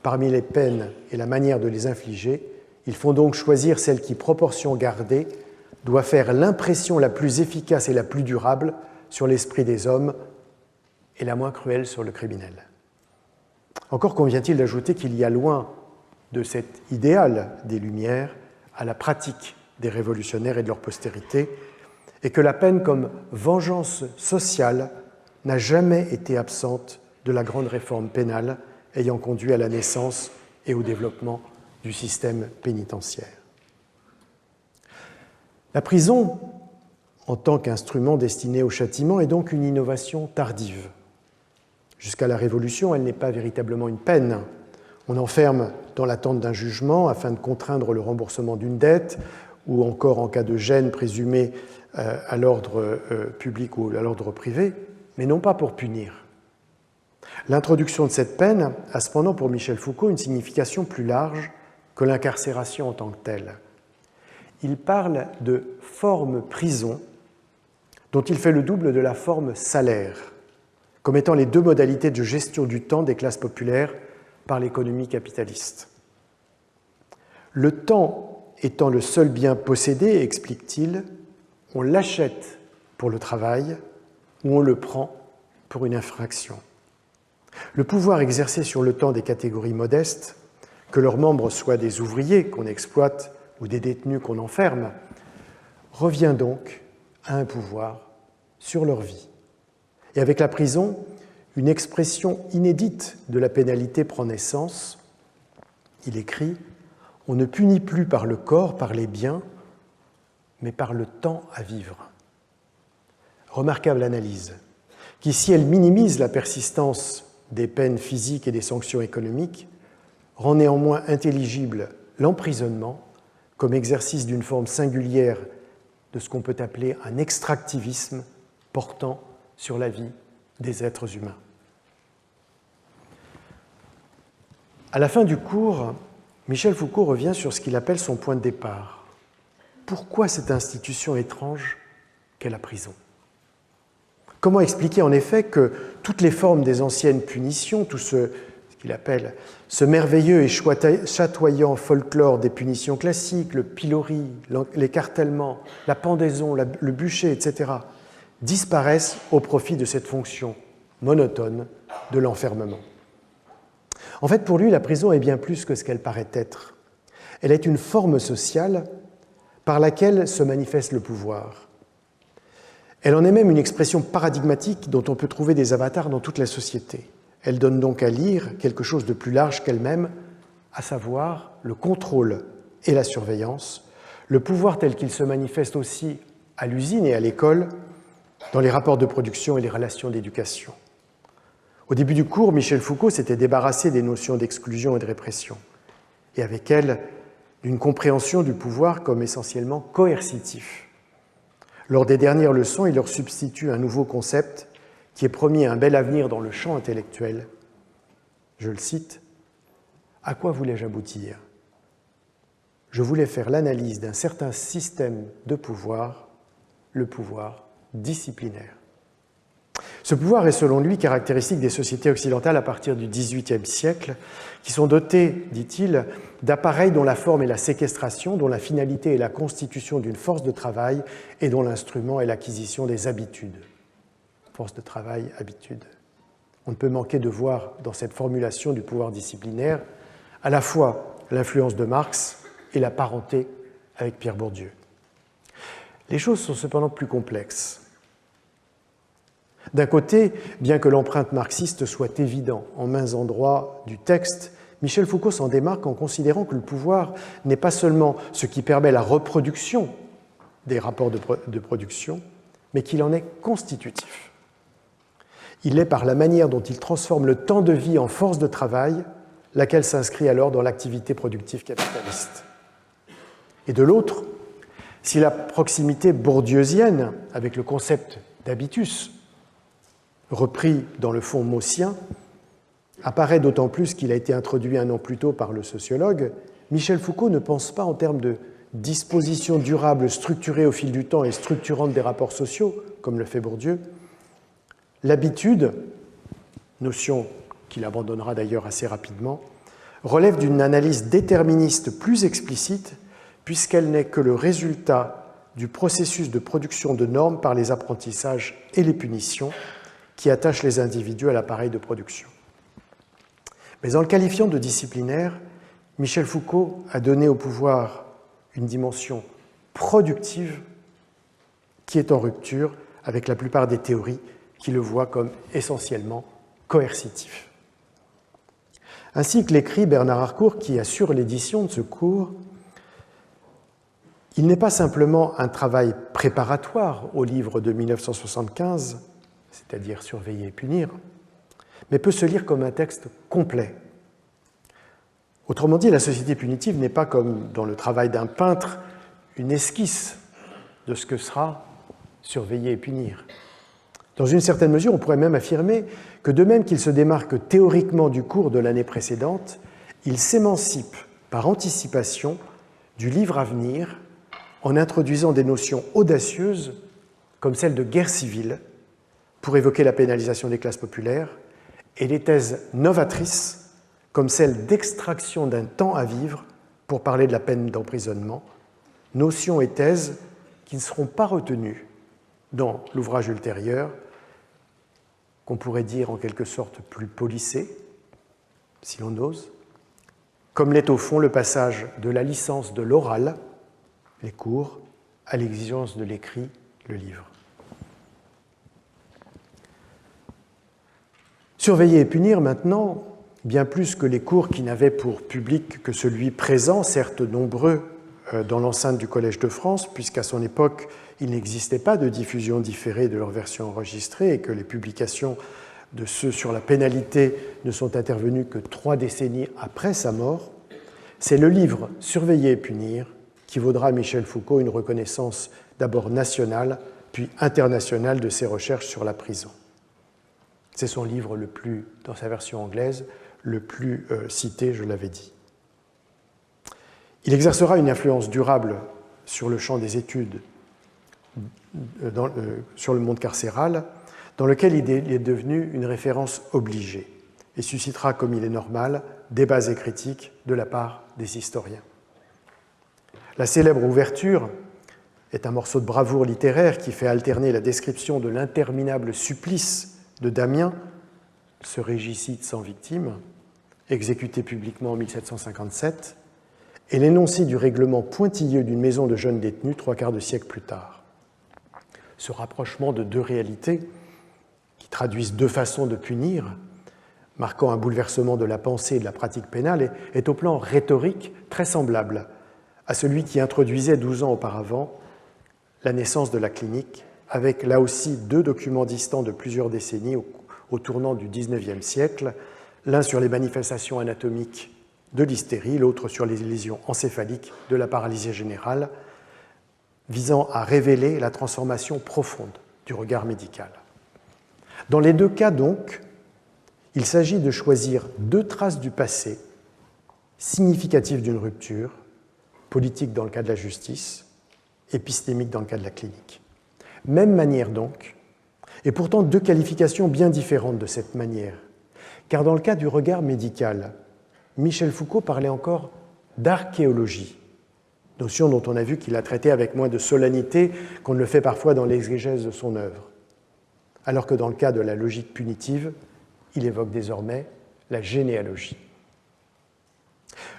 Parmi les peines et la manière de les infliger, ils font donc choisir celle qui, proportion gardée, doit faire l'impression la plus efficace et la plus durable sur l'esprit des hommes et la moins cruelle sur le criminel. » Encore convient-il d'ajouter qu'il y a loin de cet idéal des Lumières à la pratique des révolutionnaires et de leur postérité, et que la peine comme vengeance sociale n'a jamais été absente de la grande réforme pénale ayant conduit à la naissance et au développement du système pénitentiaire. La prison, en tant qu'instrument destiné au châtiment, est donc une innovation tardive. Jusqu'à la Révolution, elle n'est pas véritablement une peine. On enferme dans l'attente d'un jugement afin de contraindre le remboursement d'une dette, ou encore en cas de gêne présumée à l'ordre public ou à l'ordre privé, mais non pas pour punir. L'introduction de cette peine a cependant pour Michel Foucault une signification plus large que l'incarcération en tant que telle. Il parle de forme prison dont il fait le double de la forme salaire, comme étant les deux modalités de gestion du temps des classes populaires par l'économie capitaliste. Le temps étant le seul bien possédé, explique-t-il, on l'achète pour le travail ou on le prend pour une infraction. Le pouvoir exercé sur le temps des catégories modestes, que leurs membres soient des ouvriers qu'on exploite ou des détenus qu'on enferme, revient donc à un pouvoir sur leur vie. Et avec la prison, une expression inédite de la pénalité prend naissance. Il écrit « On ne punit plus par le corps, par les biens, mais par le temps à vivre. » Remarquable analyse, qui, si elle minimise la persistance des peines physiques et des sanctions économiques, rend néanmoins intelligible l'emprisonnement comme exercice d'une forme singulière de ce qu'on peut appeler un extractivisme portant sur la vie des êtres humains. À la fin du cours, Michel Foucault revient sur ce qu'il appelle son point de départ. Pourquoi cette institution étrange qu'est la prison ? Comment expliquer en effet que toutes les formes des anciennes punitions, tout ce qu'il appelle ce merveilleux et chatoyant folklore des punitions classiques, le pilori, l'écartèlement, la pendaison, le bûcher, etc., disparaissent au profit de cette fonction monotone de l'enfermement. En fait, pour lui, la prison est bien plus que ce qu'elle paraît être. Elle est une forme sociale par laquelle se manifeste le pouvoir. Elle en est même une expression paradigmatique dont on peut trouver des avatars dans toute la société. Elle donne donc à lire quelque chose de plus large qu'elle-même, à savoir le contrôle et la surveillance, le pouvoir tel qu'il se manifeste aussi à l'usine et à l'école, dans les rapports de production et les relations d'éducation. Au début du cours, Michel Foucault s'était débarrassé des notions d'exclusion et de répression, et avec elles, d'une compréhension du pouvoir comme essentiellement coercitif. Lors des dernières leçons, il leur substitue un nouveau concept qui est promis un bel avenir dans le champ intellectuel. Je le cite, « À quoi voulais-je aboutir ? Je voulais faire l'analyse d'un certain système de pouvoir, le pouvoir disciplinaire. » Ce pouvoir est selon lui caractéristique des sociétés occidentales à partir du XVIIIe siècle, qui sont dotées, dit-il, d'appareils dont la forme est la séquestration, dont la finalité est la constitution d'une force de travail et dont l'instrument est l'acquisition des habitudes. Force de travail, habitude. On ne peut manquer de voir dans cette formulation du pouvoir disciplinaire à la fois l'influence de Marx et la parenté avec Pierre Bourdieu. Les choses sont cependant plus complexes. D'un côté, bien que l'empreinte marxiste soit évidente en maints endroits du texte, Michel Foucault s'en démarque en considérant que le pouvoir n'est pas seulement ce qui permet la reproduction des rapports de production, mais qu'il en est constitutif. Il l'est par la manière dont il transforme le temps de vie en force de travail, laquelle s'inscrit alors dans l'activité productive capitaliste. Et de l'autre, si la proximité bourdieusienne, avec le concept d'habitus, repris dans le fond maussien, apparaît d'autant plus qu'il a été introduit un an plus tôt par le sociologue, Michel Foucault ne pense pas en termes de dispositions durables structurées au fil du temps et structurantes des rapports sociaux, comme le fait Bourdieu. L'habitude, notion qu'il abandonnera d'ailleurs assez rapidement, relève d'une analyse déterministe plus explicite, puisqu'elle n'est que le résultat du processus de production de normes par les apprentissages et les punitions qui attachent les individus à l'appareil de production. Mais en le qualifiant de disciplinaire, Michel Foucault a donné au pouvoir une dimension productive qui est en rupture avec la plupart des théories qui le voient comme essentiellement coercitif. Ainsi que l'écrit Bernard Harcourt, qui assure l'édition de ce cours, il n'est pas simplement un travail préparatoire au livre de 1975, c'est-à-dire Surveiller et punir, mais peut se lire comme un texte complet. Autrement dit, la société punitive n'est pas, comme dans le travail d'un peintre, une esquisse de ce que sera surveiller et punir. Dans une certaine mesure, on pourrait même affirmer que de même qu'il se démarque théoriquement du cours de l'année précédente, il s'émancipe par anticipation du livre à venir en introduisant des notions audacieuses comme celle de guerre civile pour évoquer la pénalisation des classes populaires et des thèses novatrices comme celle d'extraction d'un temps à vivre pour parler de la peine d'emprisonnement, notions et thèses qui ne seront pas retenues dans l'ouvrage ultérieur, qu'on pourrait dire en quelque sorte plus polissé, si l'on ose, comme l'est au fond le passage de la licence de l'oral, les cours, à l'exigence de l'écrit, le livre. Surveiller et punir maintenant, bien plus que les cours qui n'avaient pour public que celui présent, certes nombreux dans l'enceinte du Collège de France, puisqu'à son époque, il n'existait pas de diffusion différée de leur version enregistrée et que les publications de ceux sur la pénalité ne sont intervenues que 3 décennies après sa mort, c'est le livre Surveiller et punir qui vaudra à Michel Foucault une reconnaissance d'abord nationale, puis internationale de ses recherches sur la prison. C'est son livre le plus, dans sa version anglaise, le plus cité, je l'avais dit. Il exercera une influence durable sur le champ des études sur le monde carcéral, dans lequel il est devenu une référence obligée et suscitera, comme il est normal, débats et critiques de la part des historiens. La célèbre ouverture est un morceau de bravoure littéraire qui fait alterner la description de l'interminable supplice de Damien, ce régicide sans victime, exécuté publiquement en 1757, et l'énoncé du règlement pointilleux d'une maison de jeunes détenus 3/4 de siècle plus tard. Ce rapprochement de 2 réalités, qui traduisent 2 façons de punir, marquant un bouleversement de la pensée et de la pratique pénale, est au plan rhétorique très semblable à celui qui introduisait 12 ans auparavant la naissance de la clinique, avec là aussi 2 documents distants de plusieurs décennies au tournant du XIXe siècle, l'un sur les manifestations anatomiques de l'hystérie, l'autre sur les lésions encéphaliques de la paralysie générale, visant à révéler la transformation profonde du regard médical. Dans les 2 cas, donc, il s'agit de choisir 2 traces du passé significatives d'une rupture, politique dans le cas de la justice, épistémique dans le cas de la clinique. Même manière donc, et pourtant 2 qualifications bien différentes de cette manière, car dans le cas du regard médical, Michel Foucault parlait encore d'archéologie, notion dont on a vu qu'il a traité avec moins de solennité qu'on ne le fait parfois dans l'exégèse de son œuvre, alors que dans le cas de la logique punitive, il évoque désormais la généalogie.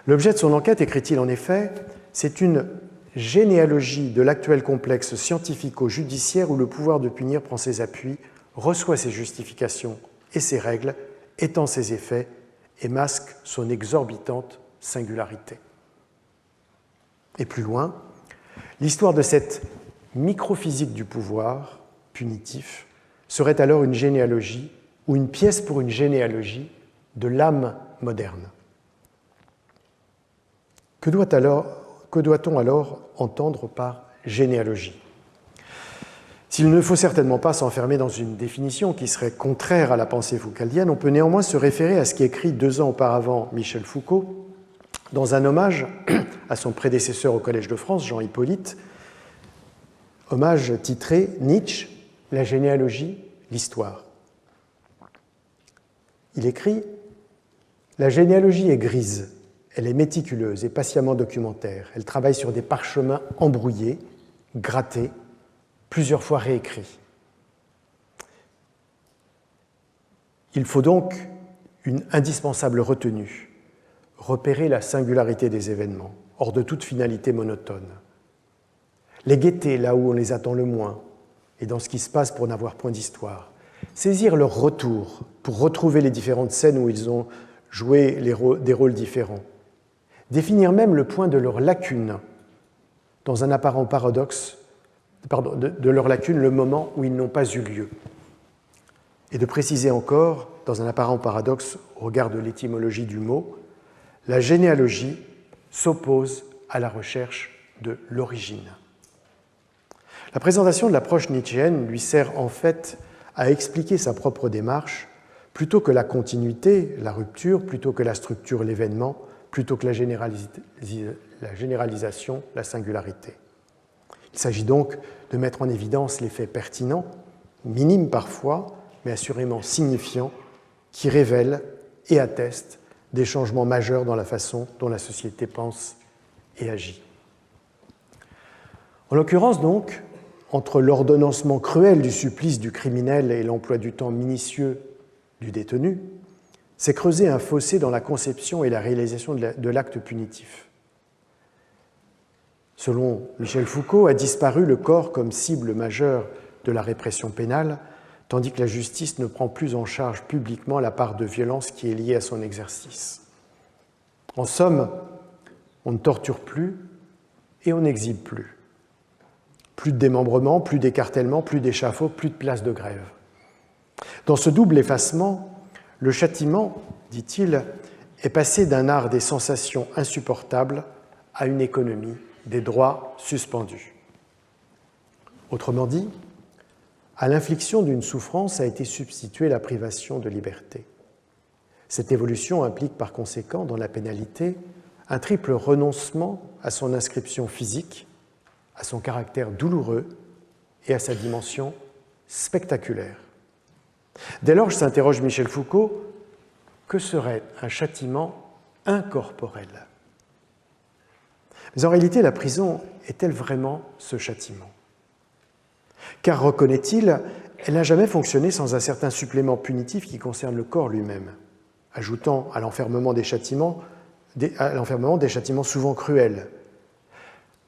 L'objet de son enquête, écrit-il en effet, c'est une généalogie de l'actuel complexe scientifico-judiciaire où le pouvoir de punir prend ses appuis, reçoit ses justifications et ses règles, étend ses effets et masque son exorbitante singularité. Et plus loin, l'histoire de cette microphysique du pouvoir punitif serait alors une généalogie ou une pièce pour une généalogie de l'âme moderne. Que doit-on alors entendre par généalogie ? S'il ne faut certainement pas s'enfermer dans une définition qui serait contraire à la pensée foucaldienne, on peut néanmoins se référer à ce qu'écrit 2 ans auparavant Michel Foucault dans un hommage à son prédécesseur au Collège de France, Jean Hippolyte, hommage titré « Nietzsche, la généalogie, l'histoire ». Il écrit « La généalogie est grise, elle est méticuleuse et patiemment documentaire. Elle travaille sur des parchemins embrouillés, grattés, plusieurs fois réécrits. Il faut donc une indispensable retenue, repérer la singularité des événements, hors de toute finalité monotone. Les guetter là où on les attend le moins, et dans ce qui se passe pour n'avoir point d'histoire. Saisir leur retour pour retrouver les différentes scènes où ils ont joué des rôles différents. Définir même le point de leur lacune, dans un apparent paradoxe, de leur lacune, le moment où ils n'ont pas eu lieu. Et de préciser encore, dans un apparent paradoxe au regard de l'étymologie du mot, la généalogie s'oppose à la recherche de l'origine. La présentation de l'approche nietzschéenne lui sert en fait à expliquer sa propre démarche plutôt que la continuité, la rupture, plutôt que la structure, l'événement, plutôt que la généralisation, la singularité. Il s'agit donc de mettre en évidence les faits pertinents, minimes parfois, mais assurément signifiants, qui révèlent et attestent des changements majeurs dans la façon dont la société pense et agit. En l'occurrence donc, entre l'ordonnancement cruel du supplice du criminel et l'emploi du temps minutieux du détenu, s'est creusé un fossé dans la conception et la réalisation de l'acte punitif. Selon Michel Foucault, a disparu le corps comme cible majeure de la répression pénale, tandis que la justice ne prend plus en charge publiquement la part de violence qui est liée à son exercice. En somme, on ne torture plus et on n'exhibe plus. Plus de démembrement, plus d'écartèlement, plus d'échafaud, plus de place de grève. Dans ce double effacement, le châtiment, dit-il, est passé d'un art des sensations insupportables à une économie des droits suspendus. Autrement dit, à l'infliction d'une souffrance a été substituée la privation de liberté. Cette évolution implique par conséquent dans la pénalité un triple renoncement à son inscription physique, à son caractère douloureux et à sa dimension spectaculaire. Dès lors, s'interroge Michel Foucault, que serait un châtiment incorporel ? Mais en réalité, la prison est-elle vraiment ce châtiment ? Car, reconnaît-il, elle n'a jamais fonctionné sans un certain supplément punitif qui concerne le corps lui-même, ajoutant à l'enfermement des châtiments souvent cruels.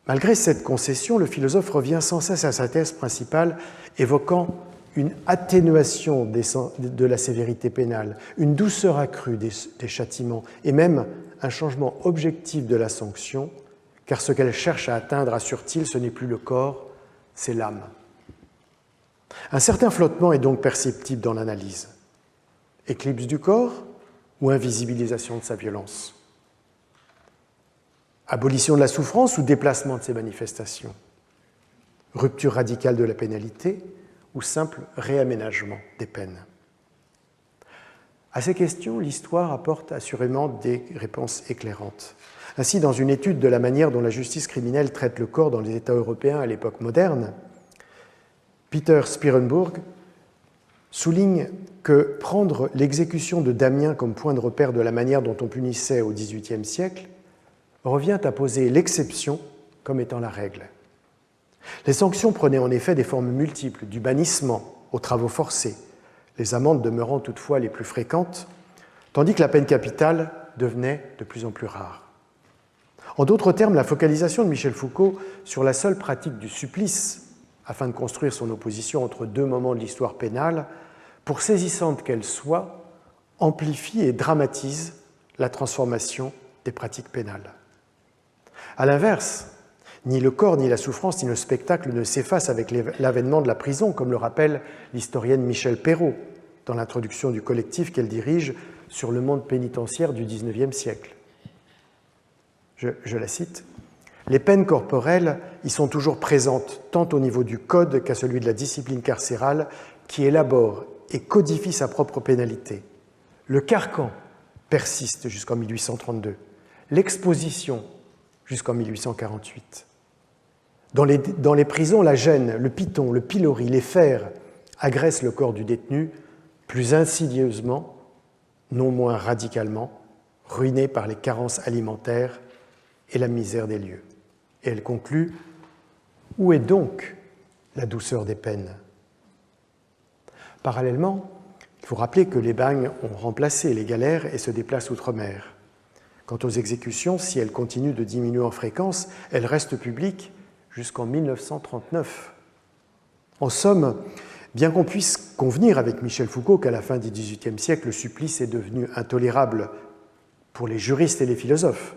Malgré cette concession, le philosophe revient sans cesse à sa thèse principale, évoquant une atténuation de la sévérité pénale, une douceur accrue des châtiments et même un changement objectif de la sanction, car ce qu'elle cherche à atteindre, assure-t-il, ce n'est plus le corps, c'est l'âme. Un certain flottement est donc perceptible dans l'analyse. Éclipse du corps ou invisibilisation de sa violence ? Abolition de la souffrance ou déplacement de ses manifestations ? Rupture radicale de la pénalité ou simple réaménagement des peines ? À ces questions, l'histoire apporte assurément des réponses éclairantes. Ainsi, dans une étude de la manière dont la justice criminelle traite le corps dans les États européens à l'époque moderne, Peter Spierenburg souligne que prendre l'exécution de Damien comme point de repère de la manière dont on punissait au XVIIIe siècle revient à poser l'exception comme étant la règle. Les sanctions prenaient en effet des formes multiples, du bannissement aux travaux forcés, les amendes demeurant toutefois les plus fréquentes, tandis que la peine capitale devenait de plus en plus rare. En d'autres termes, la focalisation de Michel Foucault sur la seule pratique du supplice afin de construire son opposition entre deux moments de l'histoire pénale, pour saisissante qu'elle soit, amplifie et dramatise la transformation des pratiques pénales. À l'inverse, ni le corps, ni la souffrance, ni le spectacle ne s'effacent avec l'avènement de la prison, comme le rappelle l'historienne Michèle Perrault dans l'introduction du collectif qu'elle dirige sur le monde pénitentiaire du XIXe siècle. Je la cite. « Les peines corporelles y sont toujours présentes, tant au niveau du code qu'à celui de la discipline carcérale, qui élabore et codifie sa propre pénalité. Le carcan persiste jusqu'en 1832, l'exposition jusqu'en 1848. Dans les prisons, la gêne, le python, le pilori, les fers agressent le corps du détenu plus insidieusement, non moins radicalement, ruiné par les carences alimentaires et la misère des lieux. » Et elle conclut « Où est donc la douceur des peines ?» Parallèlement, il faut rappeler que les bagnes ont remplacé les galères et se déplacent outre-mer. Quant aux exécutions, si elles continuent de diminuer en fréquence, elles restent publiques jusqu'en 1939. En somme, bien qu'on puisse convenir avec Michel Foucault qu'à la fin du XVIIIe siècle, le supplice est devenu intolérable pour les juristes et les philosophes,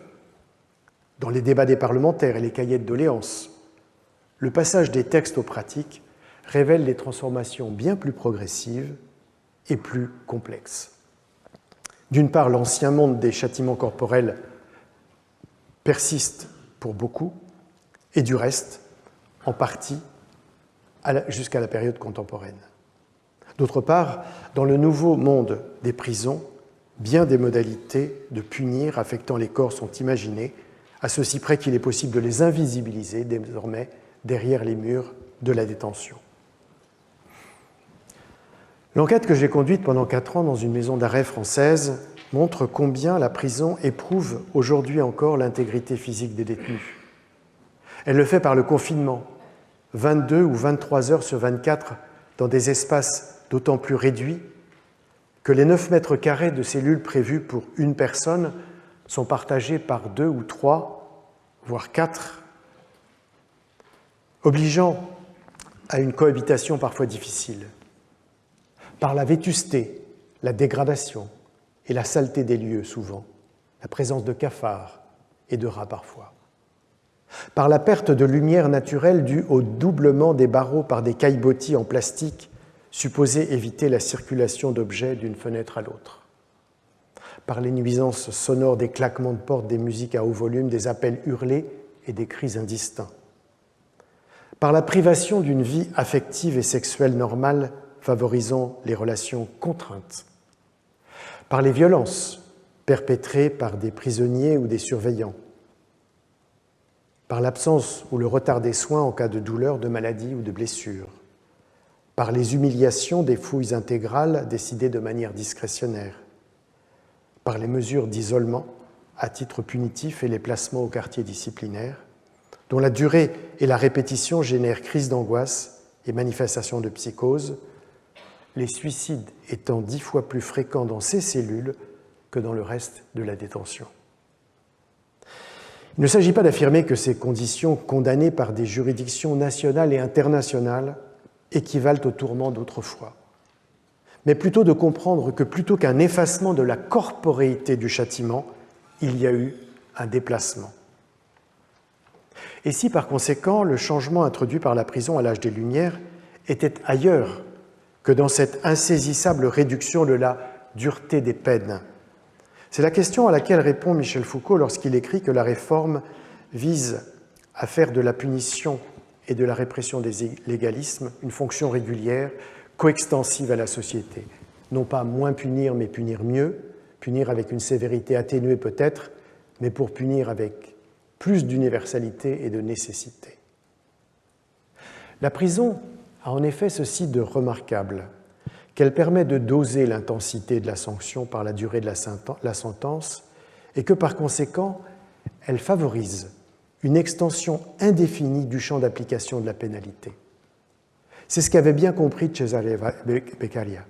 dans les débats des parlementaires et les cahiers de doléances, le passage des textes aux pratiques révèle des transformations bien plus progressives et plus complexes. D'une part, l'ancien monde des châtiments corporels persiste pour beaucoup, et du reste, en partie, jusqu'à la période contemporaine. D'autre part, dans le nouveau monde des prisons, bien des modalités de punir affectant les corps sont imaginées, à ceci près qu'il est possible de les invisibiliser désormais derrière les murs de la détention. L'enquête que j'ai conduite pendant 4 ans dans une maison d'arrêt française montre combien la prison éprouve aujourd'hui encore l'intégrité physique des détenus. Elle le fait par le confinement, 22 ou 23 heures sur 24 dans des espaces d'autant plus réduits que les 9 mètres carrés de cellules prévues pour une personne sont partagés par 2 ou 3, voire 4, obligeant à une cohabitation parfois difficile. Par la vétusté, la dégradation et la saleté des lieux souvent, la présence de cafards et de rats parfois. Par la perte de lumière naturelle due au doublement des barreaux par des caillebotis en plastique supposés éviter la circulation d'objets d'une fenêtre à l'autre. Par les nuisances sonores des claquements de porte, des musiques à haut volume, des appels hurlés et des cris indistincts. Par la privation d'une vie affective et sexuelle normale favorisant les relations contraintes. Par les violences perpétrées par des prisonniers ou des surveillants. Par l'absence ou le retard des soins en cas de douleur, de maladie ou de blessure. Par les humiliations des fouilles intégrales décidées de manière discrétionnaire. Par les mesures d'isolement à titre punitif et les placements au quartier disciplinaire, dont la durée et la répétition génèrent crises d'angoisse et manifestations de psychose, les suicides étant 10 fois plus fréquents dans ces cellules que dans le reste de la détention. Il ne s'agit pas d'affirmer que ces conditions condamnées par des juridictions nationales et internationales équivalent aux tourments d'autrefois, mais plutôt de comprendre que plutôt qu'un effacement de la corporéité du châtiment, il y a eu un déplacement. Et si par conséquent le changement introduit par la prison à l'âge des Lumières était ailleurs que dans cette insaisissable réduction de la dureté des peines? C'est la question à laquelle répond Michel Foucault lorsqu'il écrit que la réforme vise à faire de la punition et de la répression des illégalismes une fonction régulière, coextensive à la société. Non pas moins punir, mais punir mieux, punir avec une sévérité atténuée peut-être, mais pour punir avec plus d'universalité et de nécessité. La prison a en effet ceci de remarquable, qu'elle permet de doser l'intensité de la sanction par la durée de la sentence et que par conséquent, elle favorise une extension indéfinie du champ d'application de la pénalité. C'est ce qu'avait bien compris Cesare Beccaria.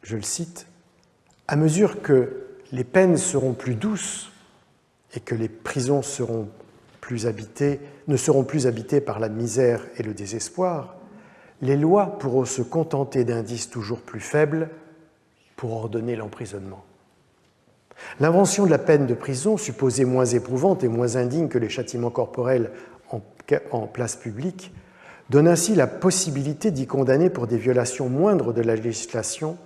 Je le cite, « À mesure que les peines seront plus douces et que les prisons seront ne seront plus habités par la misère et le désespoir, les lois pourront se contenter d'indices toujours plus faibles pour ordonner l'emprisonnement. L'invention de la peine de prison, supposée moins éprouvante et moins indigne que les châtiments corporels en place publique, donne ainsi la possibilité d'y condamner pour des violations moindres de la législation,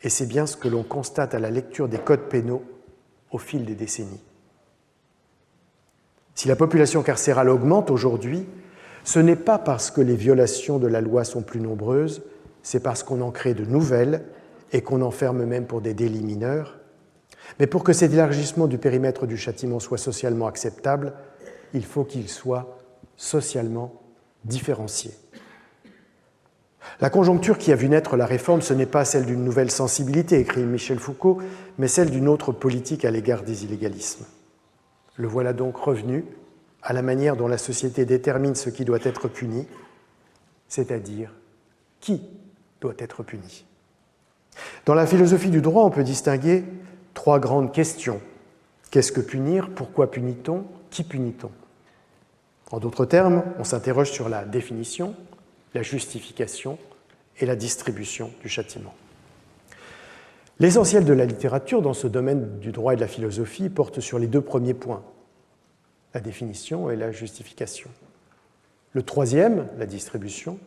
et c'est bien ce que l'on constate à la lecture des codes pénaux au fil des décennies. Si la population carcérale augmente aujourd'hui, ce n'est pas parce que les violations de la loi sont plus nombreuses, c'est parce qu'on en crée de nouvelles et qu'on enferme même pour des délits mineurs. Mais pour que cet élargissement du périmètre du châtiment soit socialement acceptable, il faut qu'il soit socialement différencié. La conjoncture qui a vu naître la réforme, ce n'est pas celle d'une nouvelle sensibilité, écrit Michel Foucault, mais celle d'une autre politique à l'égard des illégalismes. Le voilà donc revenu à la manière dont la société détermine ce qui doit être puni, c'est-à-dire qui doit être puni. Dans la philosophie du droit, on peut distinguer trois grandes questions. Qu'est-ce que punir? Pourquoi punit-on? Qui punit-on? En d'autres termes, on s'interroge sur la définition, la justification et la distribution du châtiment. L'essentiel de la littérature dans ce domaine du droit et de la philosophie porte sur les deux premiers points, la définition et la justification. Le troisième, la distribution,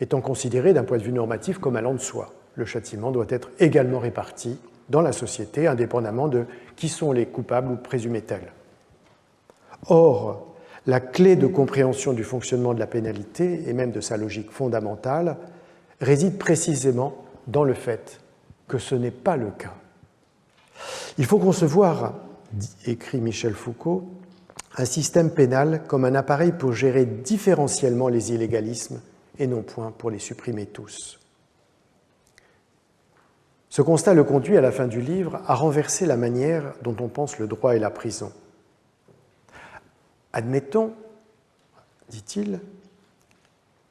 étant considéré d'un point de vue normatif comme allant de soi. Le châtiment doit être également réparti dans la société, indépendamment de qui sont les coupables ou présumés tels. Or, la clé de compréhension du fonctionnement de la pénalité, et même de sa logique fondamentale, réside précisément dans le fait que ce n'est pas le cas. Il faut concevoir, écrit Michel Foucault, un système pénal comme un appareil pour gérer différentiellement les illégalismes et non point pour les supprimer tous. Ce constat le conduit à la fin du livre à renverser la manière dont on pense le droit et la prison. Admettons, dit-il,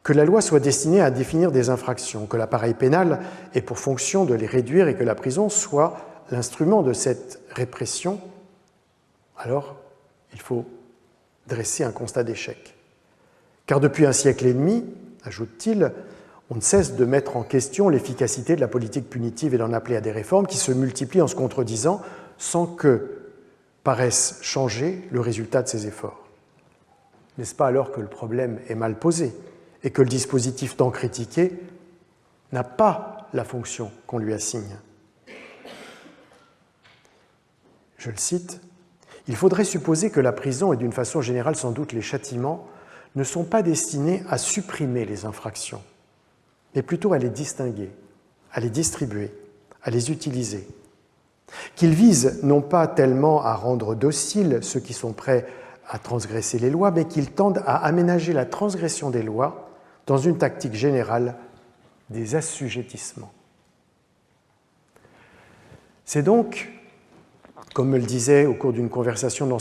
que la loi soit destinée à définir des infractions, que l'appareil pénal ait pour fonction de les réduire et que la prison soit l'instrument de cette répression, alors il faut dresser un constat d'échec. Car depuis un siècle et demi, ajoute-t-il, on ne cesse de mettre en question l'efficacité de la politique punitive et d'en appeler à des réformes qui se multiplient en se contredisant sans que paraisse changer le résultat de ces efforts. N'est-ce pas alors que le problème est mal posé et que le dispositif tant critiqué n'a pas la fonction qu'on lui assigne? Je le cite, « Il faudrait supposer que la prison et d'une façon générale sans doute les châtiments ne sont pas destinés à supprimer les infractions, mais plutôt à les distinguer, à les distribuer, à les utiliser. Qu'ils visent non pas tellement à rendre dociles ceux qui sont prêts à transgresser les lois, mais qu'ils tendent à aménager la transgression des lois dans une tactique générale des assujettissements. » C'est donc, comme me le disait au cours d'une conversation dans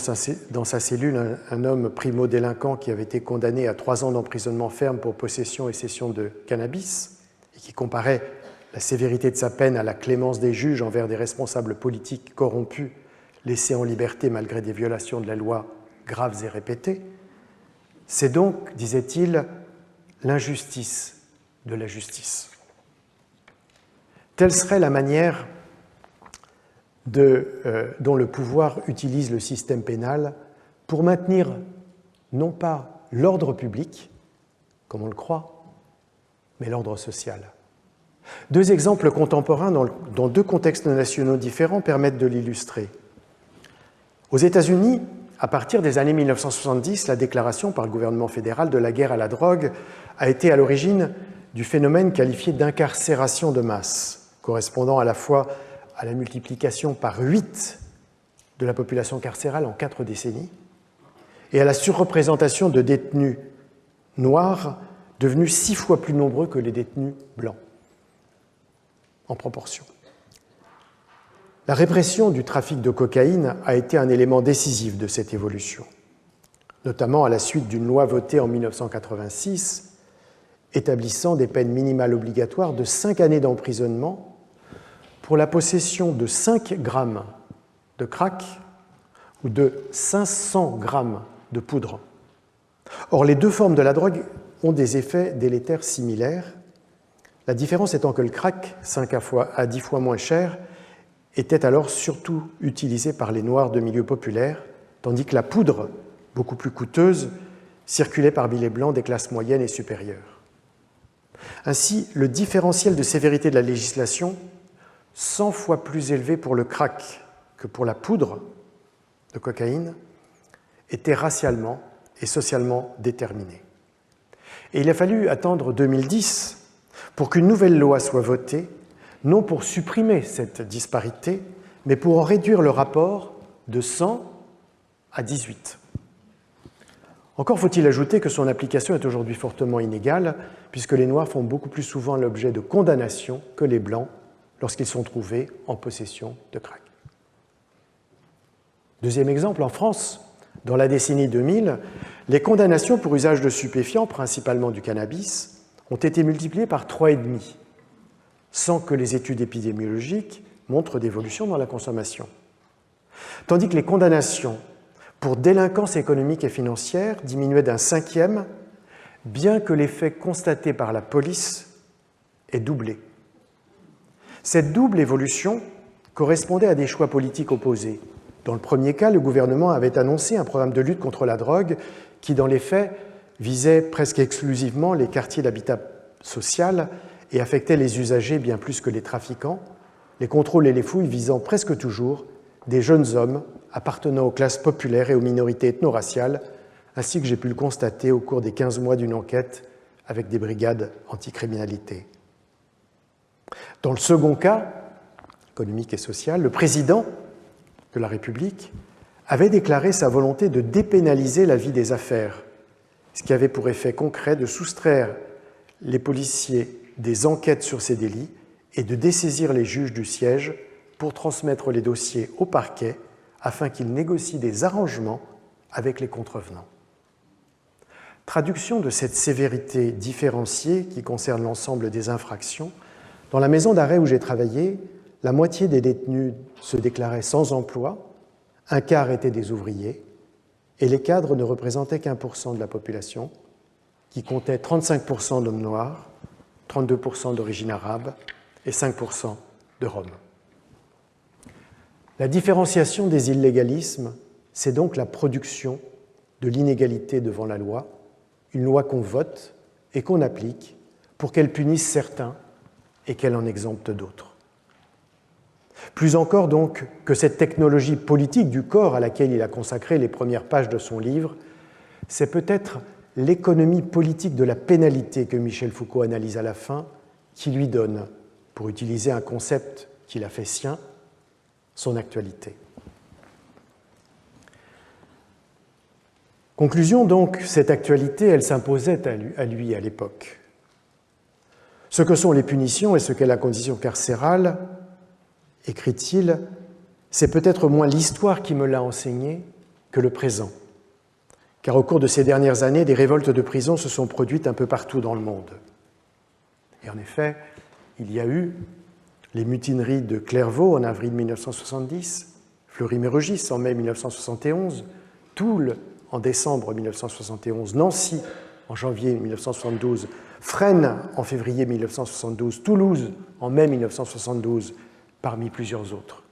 sa cellule un homme primo-délinquant qui avait été condamné à 3 ans d'emprisonnement ferme pour possession et cession de cannabis, et qui comparait la sévérité de sa peine à la clémence des juges envers des responsables politiques corrompus, laissés en liberté malgré des violations de la loi graves et répétées. C'est donc, disait-il, l'injustice de la justice. Telle serait la manière dont le pouvoir utilise le système pénal pour maintenir non pas l'ordre public, comme on le croit, mais l'ordre social. 2 exemples contemporains dans 2 contextes nationaux différents permettent de l'illustrer. Aux États-Unis, à partir des années 1970, la déclaration par le gouvernement fédéral de la guerre à la drogue a été à l'origine du phénomène qualifié d'incarcération de masse, correspondant à la fois à la multiplication par 8 de la population carcérale en 4 décennies et à la surreprésentation de détenus noirs devenus 6 fois plus nombreux que les détenus blancs, en proportion. La répression du trafic de cocaïne a été un élément décisif de cette évolution, notamment à la suite d'une loi votée en 1986 établissant des peines minimales obligatoires de 5 années d'emprisonnement pour la possession de 5 grammes de crack ou de 500 grammes de poudre. Or, les deux formes de la drogue ont des effets délétères similaires, la différence étant que le crack, 5 à 10 fois moins cher, était alors surtout utilisé par les Noirs de milieux populaires, tandis que la poudre, beaucoup plus coûteuse, circulait parmi les Blancs des classes moyennes et supérieures. Ainsi, le différentiel de sévérité de la législation, 100 fois plus élevé pour le crack que pour la poudre de cocaïne, était racialement et socialement déterminé. Et il a fallu attendre 2010 pour qu'une nouvelle loi soit votée, non pour supprimer cette disparité, mais pour en réduire le rapport de 100 à 18. Encore faut-il ajouter que son application est aujourd'hui fortement inégale, puisque les Noirs font beaucoup plus souvent l'objet de condamnations que les Blancs lorsqu'ils sont trouvés en possession de crack. Deuxième exemple, en France, dans la décennie 2000, les condamnations pour usage de stupéfiants, principalement du cannabis, ont été multipliées par 3,5, sans que les études épidémiologiques montrent d'évolution dans la consommation. Tandis que les condamnations pour délinquance économique et financière diminuaient d'un 5e, bien que l'effet constaté par la police ait doublé. Cette double évolution correspondait à des choix politiques opposés. Dans le premier cas, le gouvernement avait annoncé un programme de lutte contre la drogue qui, dans les faits, visait presque exclusivement les quartiers d'habitat social et affectait les usagers bien plus que les trafiquants, les contrôles et les fouilles visant presque toujours des jeunes hommes appartenant aux classes populaires et aux minorités ethno-raciales, ainsi que j'ai pu le constater au cours des 15 mois d'une enquête avec des brigades anticriminalité. Dans le second cas, économique et social, le président de la République avait déclaré sa volonté de dépénaliser la vie des affaires, ce qui avait pour effet concret de soustraire les policiers des enquêtes sur ces délits et de dessaisir les juges du siège pour transmettre les dossiers au parquet afin qu'ils négocient des arrangements avec les contrevenants. Traduction de cette sévérité différenciée qui concerne l'ensemble des infractions, dans la maison d'arrêt où j'ai travaillé, la moitié des détenus se déclaraient sans emploi, un quart étaient des ouvriers, et les cadres ne représentaient qu'1% de la population, qui comptait 35% d'hommes noirs, 32% d'origine arabe et 5% de Roms. La différenciation des illégalismes, c'est donc la production de l'inégalité devant la loi, une loi qu'on vote et qu'on applique pour qu'elle punisse certains et qu'elle en exempte d'autres. Plus encore donc que cette technologie politique du corps à laquelle il a consacré les premières pages de son livre, c'est peut-être l'économie politique de la pénalité que Michel Foucault analyse à la fin, qui lui donne, pour utiliser un concept qu'il a fait sien, son actualité. Conclusion donc, cette actualité, elle s'imposait à lui à l'époque. Ce que sont les punitions et ce qu'est la condition carcérale, écrit-il, c'est peut-être moins l'histoire qui me l'a enseigné que le présent. Car au cours de ces dernières années, des révoltes de prison se sont produites un peu partout dans le monde. Et en effet, il y a eu les mutineries de Clairvaux en avril 1970, Fleury-Mérogis en mai 1971, Toul en décembre 1971, Nancy en janvier 1972, Fresnes en février 1972, Toulouse en mai 1972, parmi plusieurs autres.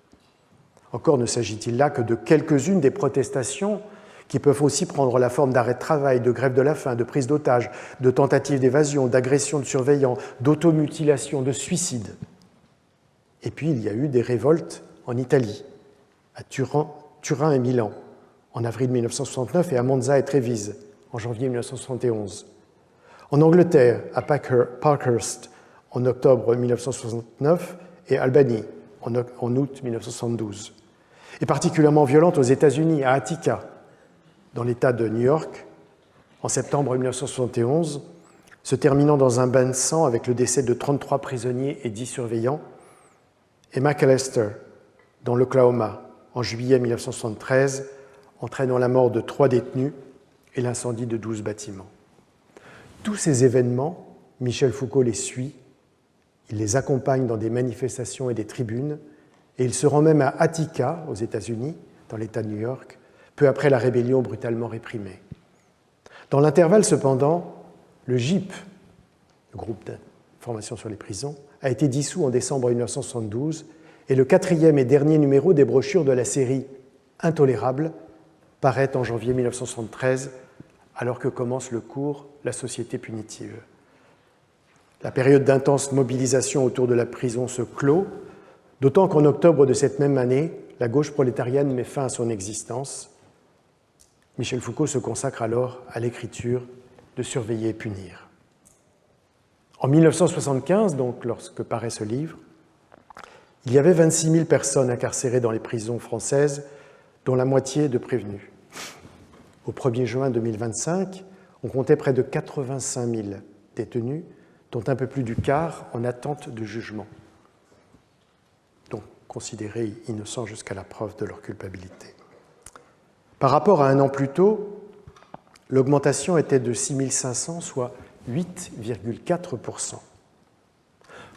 Encore ne s'agit-il là que de quelques-unes des protestations qui peuvent aussi prendre la forme d'arrêt de travail, de grève de la faim, de prise d'otages, de tentatives d'évasion, d'agression de surveillants, d'automutilation, de suicide. Et puis il y a eu des révoltes en Italie, à Turin et Milan, en avril 1969, et à Monza et Trévise, en janvier 1971. En Angleterre, à Parkhurst, en octobre 1969, et Albany, en août 1972. Et particulièrement violente aux États-Unis, à Attica, dans l'État de New York, en septembre 1971, se terminant dans un bain de sang avec le décès de 33 prisonniers et 10 surveillants, et McAlester, dans l'Oklahoma, en juillet 1973, entraînant la mort de 3 détenus et l'incendie de 12 bâtiments. Tous ces événements, Michel Foucault les suit, il les accompagne dans des manifestations et des tribunes, et il se rend même à Attica, aux États-Unis, dans l'État de New York, peu après la rébellion brutalement réprimée. Dans l'intervalle, cependant, le GIP, le groupe d'information sur les prisons, a été dissous en décembre 1972 et le 4e et dernier numéro des brochures de la série Intolérable paraît en janvier 1973, alors que commence le cours La société punitive. La période d'intense mobilisation autour de la prison se clôt, d'autant qu'en octobre de cette même année, la gauche prolétarienne met fin à son existence. Michel Foucault se consacre alors à l'écriture de Surveiller et punir. En 1975, donc lorsque paraît ce livre, il y avait 26 000 personnes incarcérées dans les prisons françaises, dont la moitié de prévenus. Au 1er juin 2025, on comptait près de 85 000 détenus, dont un peu plus du quart en attente de jugement, donc considérés innocents jusqu'à la preuve de leur culpabilité. Par rapport à un an plus tôt, l'augmentation était de 6 500, soit 8,4%.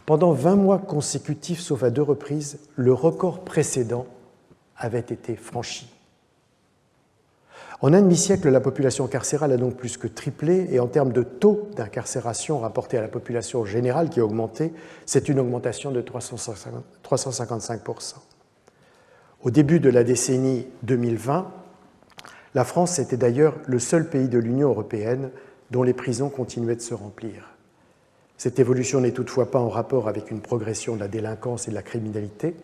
Pendant 20 mois consécutifs, sauf à 2 reprises, le record précédent avait été franchi. En un demi-siècle, la population carcérale a donc plus que triplé, et en termes de taux d'incarcération rapporté à la population générale qui a augmenté, c'est une augmentation de 355%. Au début de la décennie 2020, la France était d'ailleurs le seul pays de l'Union européenne dont les prisons continuaient de se remplir. Cette évolution n'est toutefois pas en rapport avec une progression de la délinquance et de la criminalité,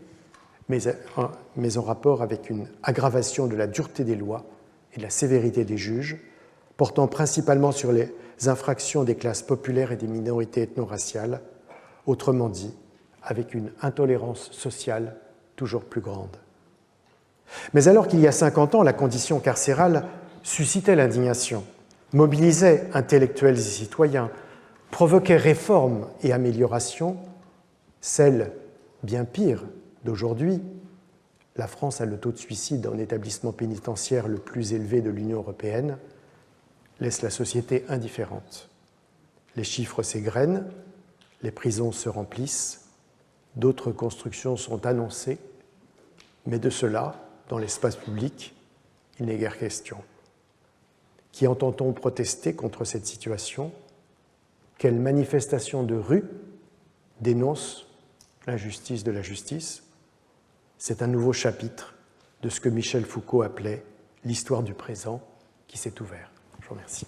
mais en rapport avec une aggravation de la dureté des lois et de la sévérité des juges, portant principalement sur les infractions des classes populaires et des minorités ethno-raciales, autrement dit, avec une intolérance sociale toujours plus grande. Mais alors qu'il y a 50 ans, la condition carcérale suscitait l'indignation, mobilisait intellectuels et citoyens, provoquait réformes et améliorations, celle, bien pire, d'aujourd'hui, la France a le taux de suicide en établissement pénitentiaire le plus élevé de l'Union européenne, laisse la société indifférente. Les chiffres s'égrènent, les prisons se remplissent, d'autres constructions sont annoncées, mais de cela, dans l'espace public, il n'est guère question. Qui entend-on protester contre cette situation? Quelle manifestation de rue dénonce l'injustice de la justice? C'est un nouveau chapitre de ce que Michel Foucault appelait l'histoire du présent qui s'est ouvert. Je vous remercie.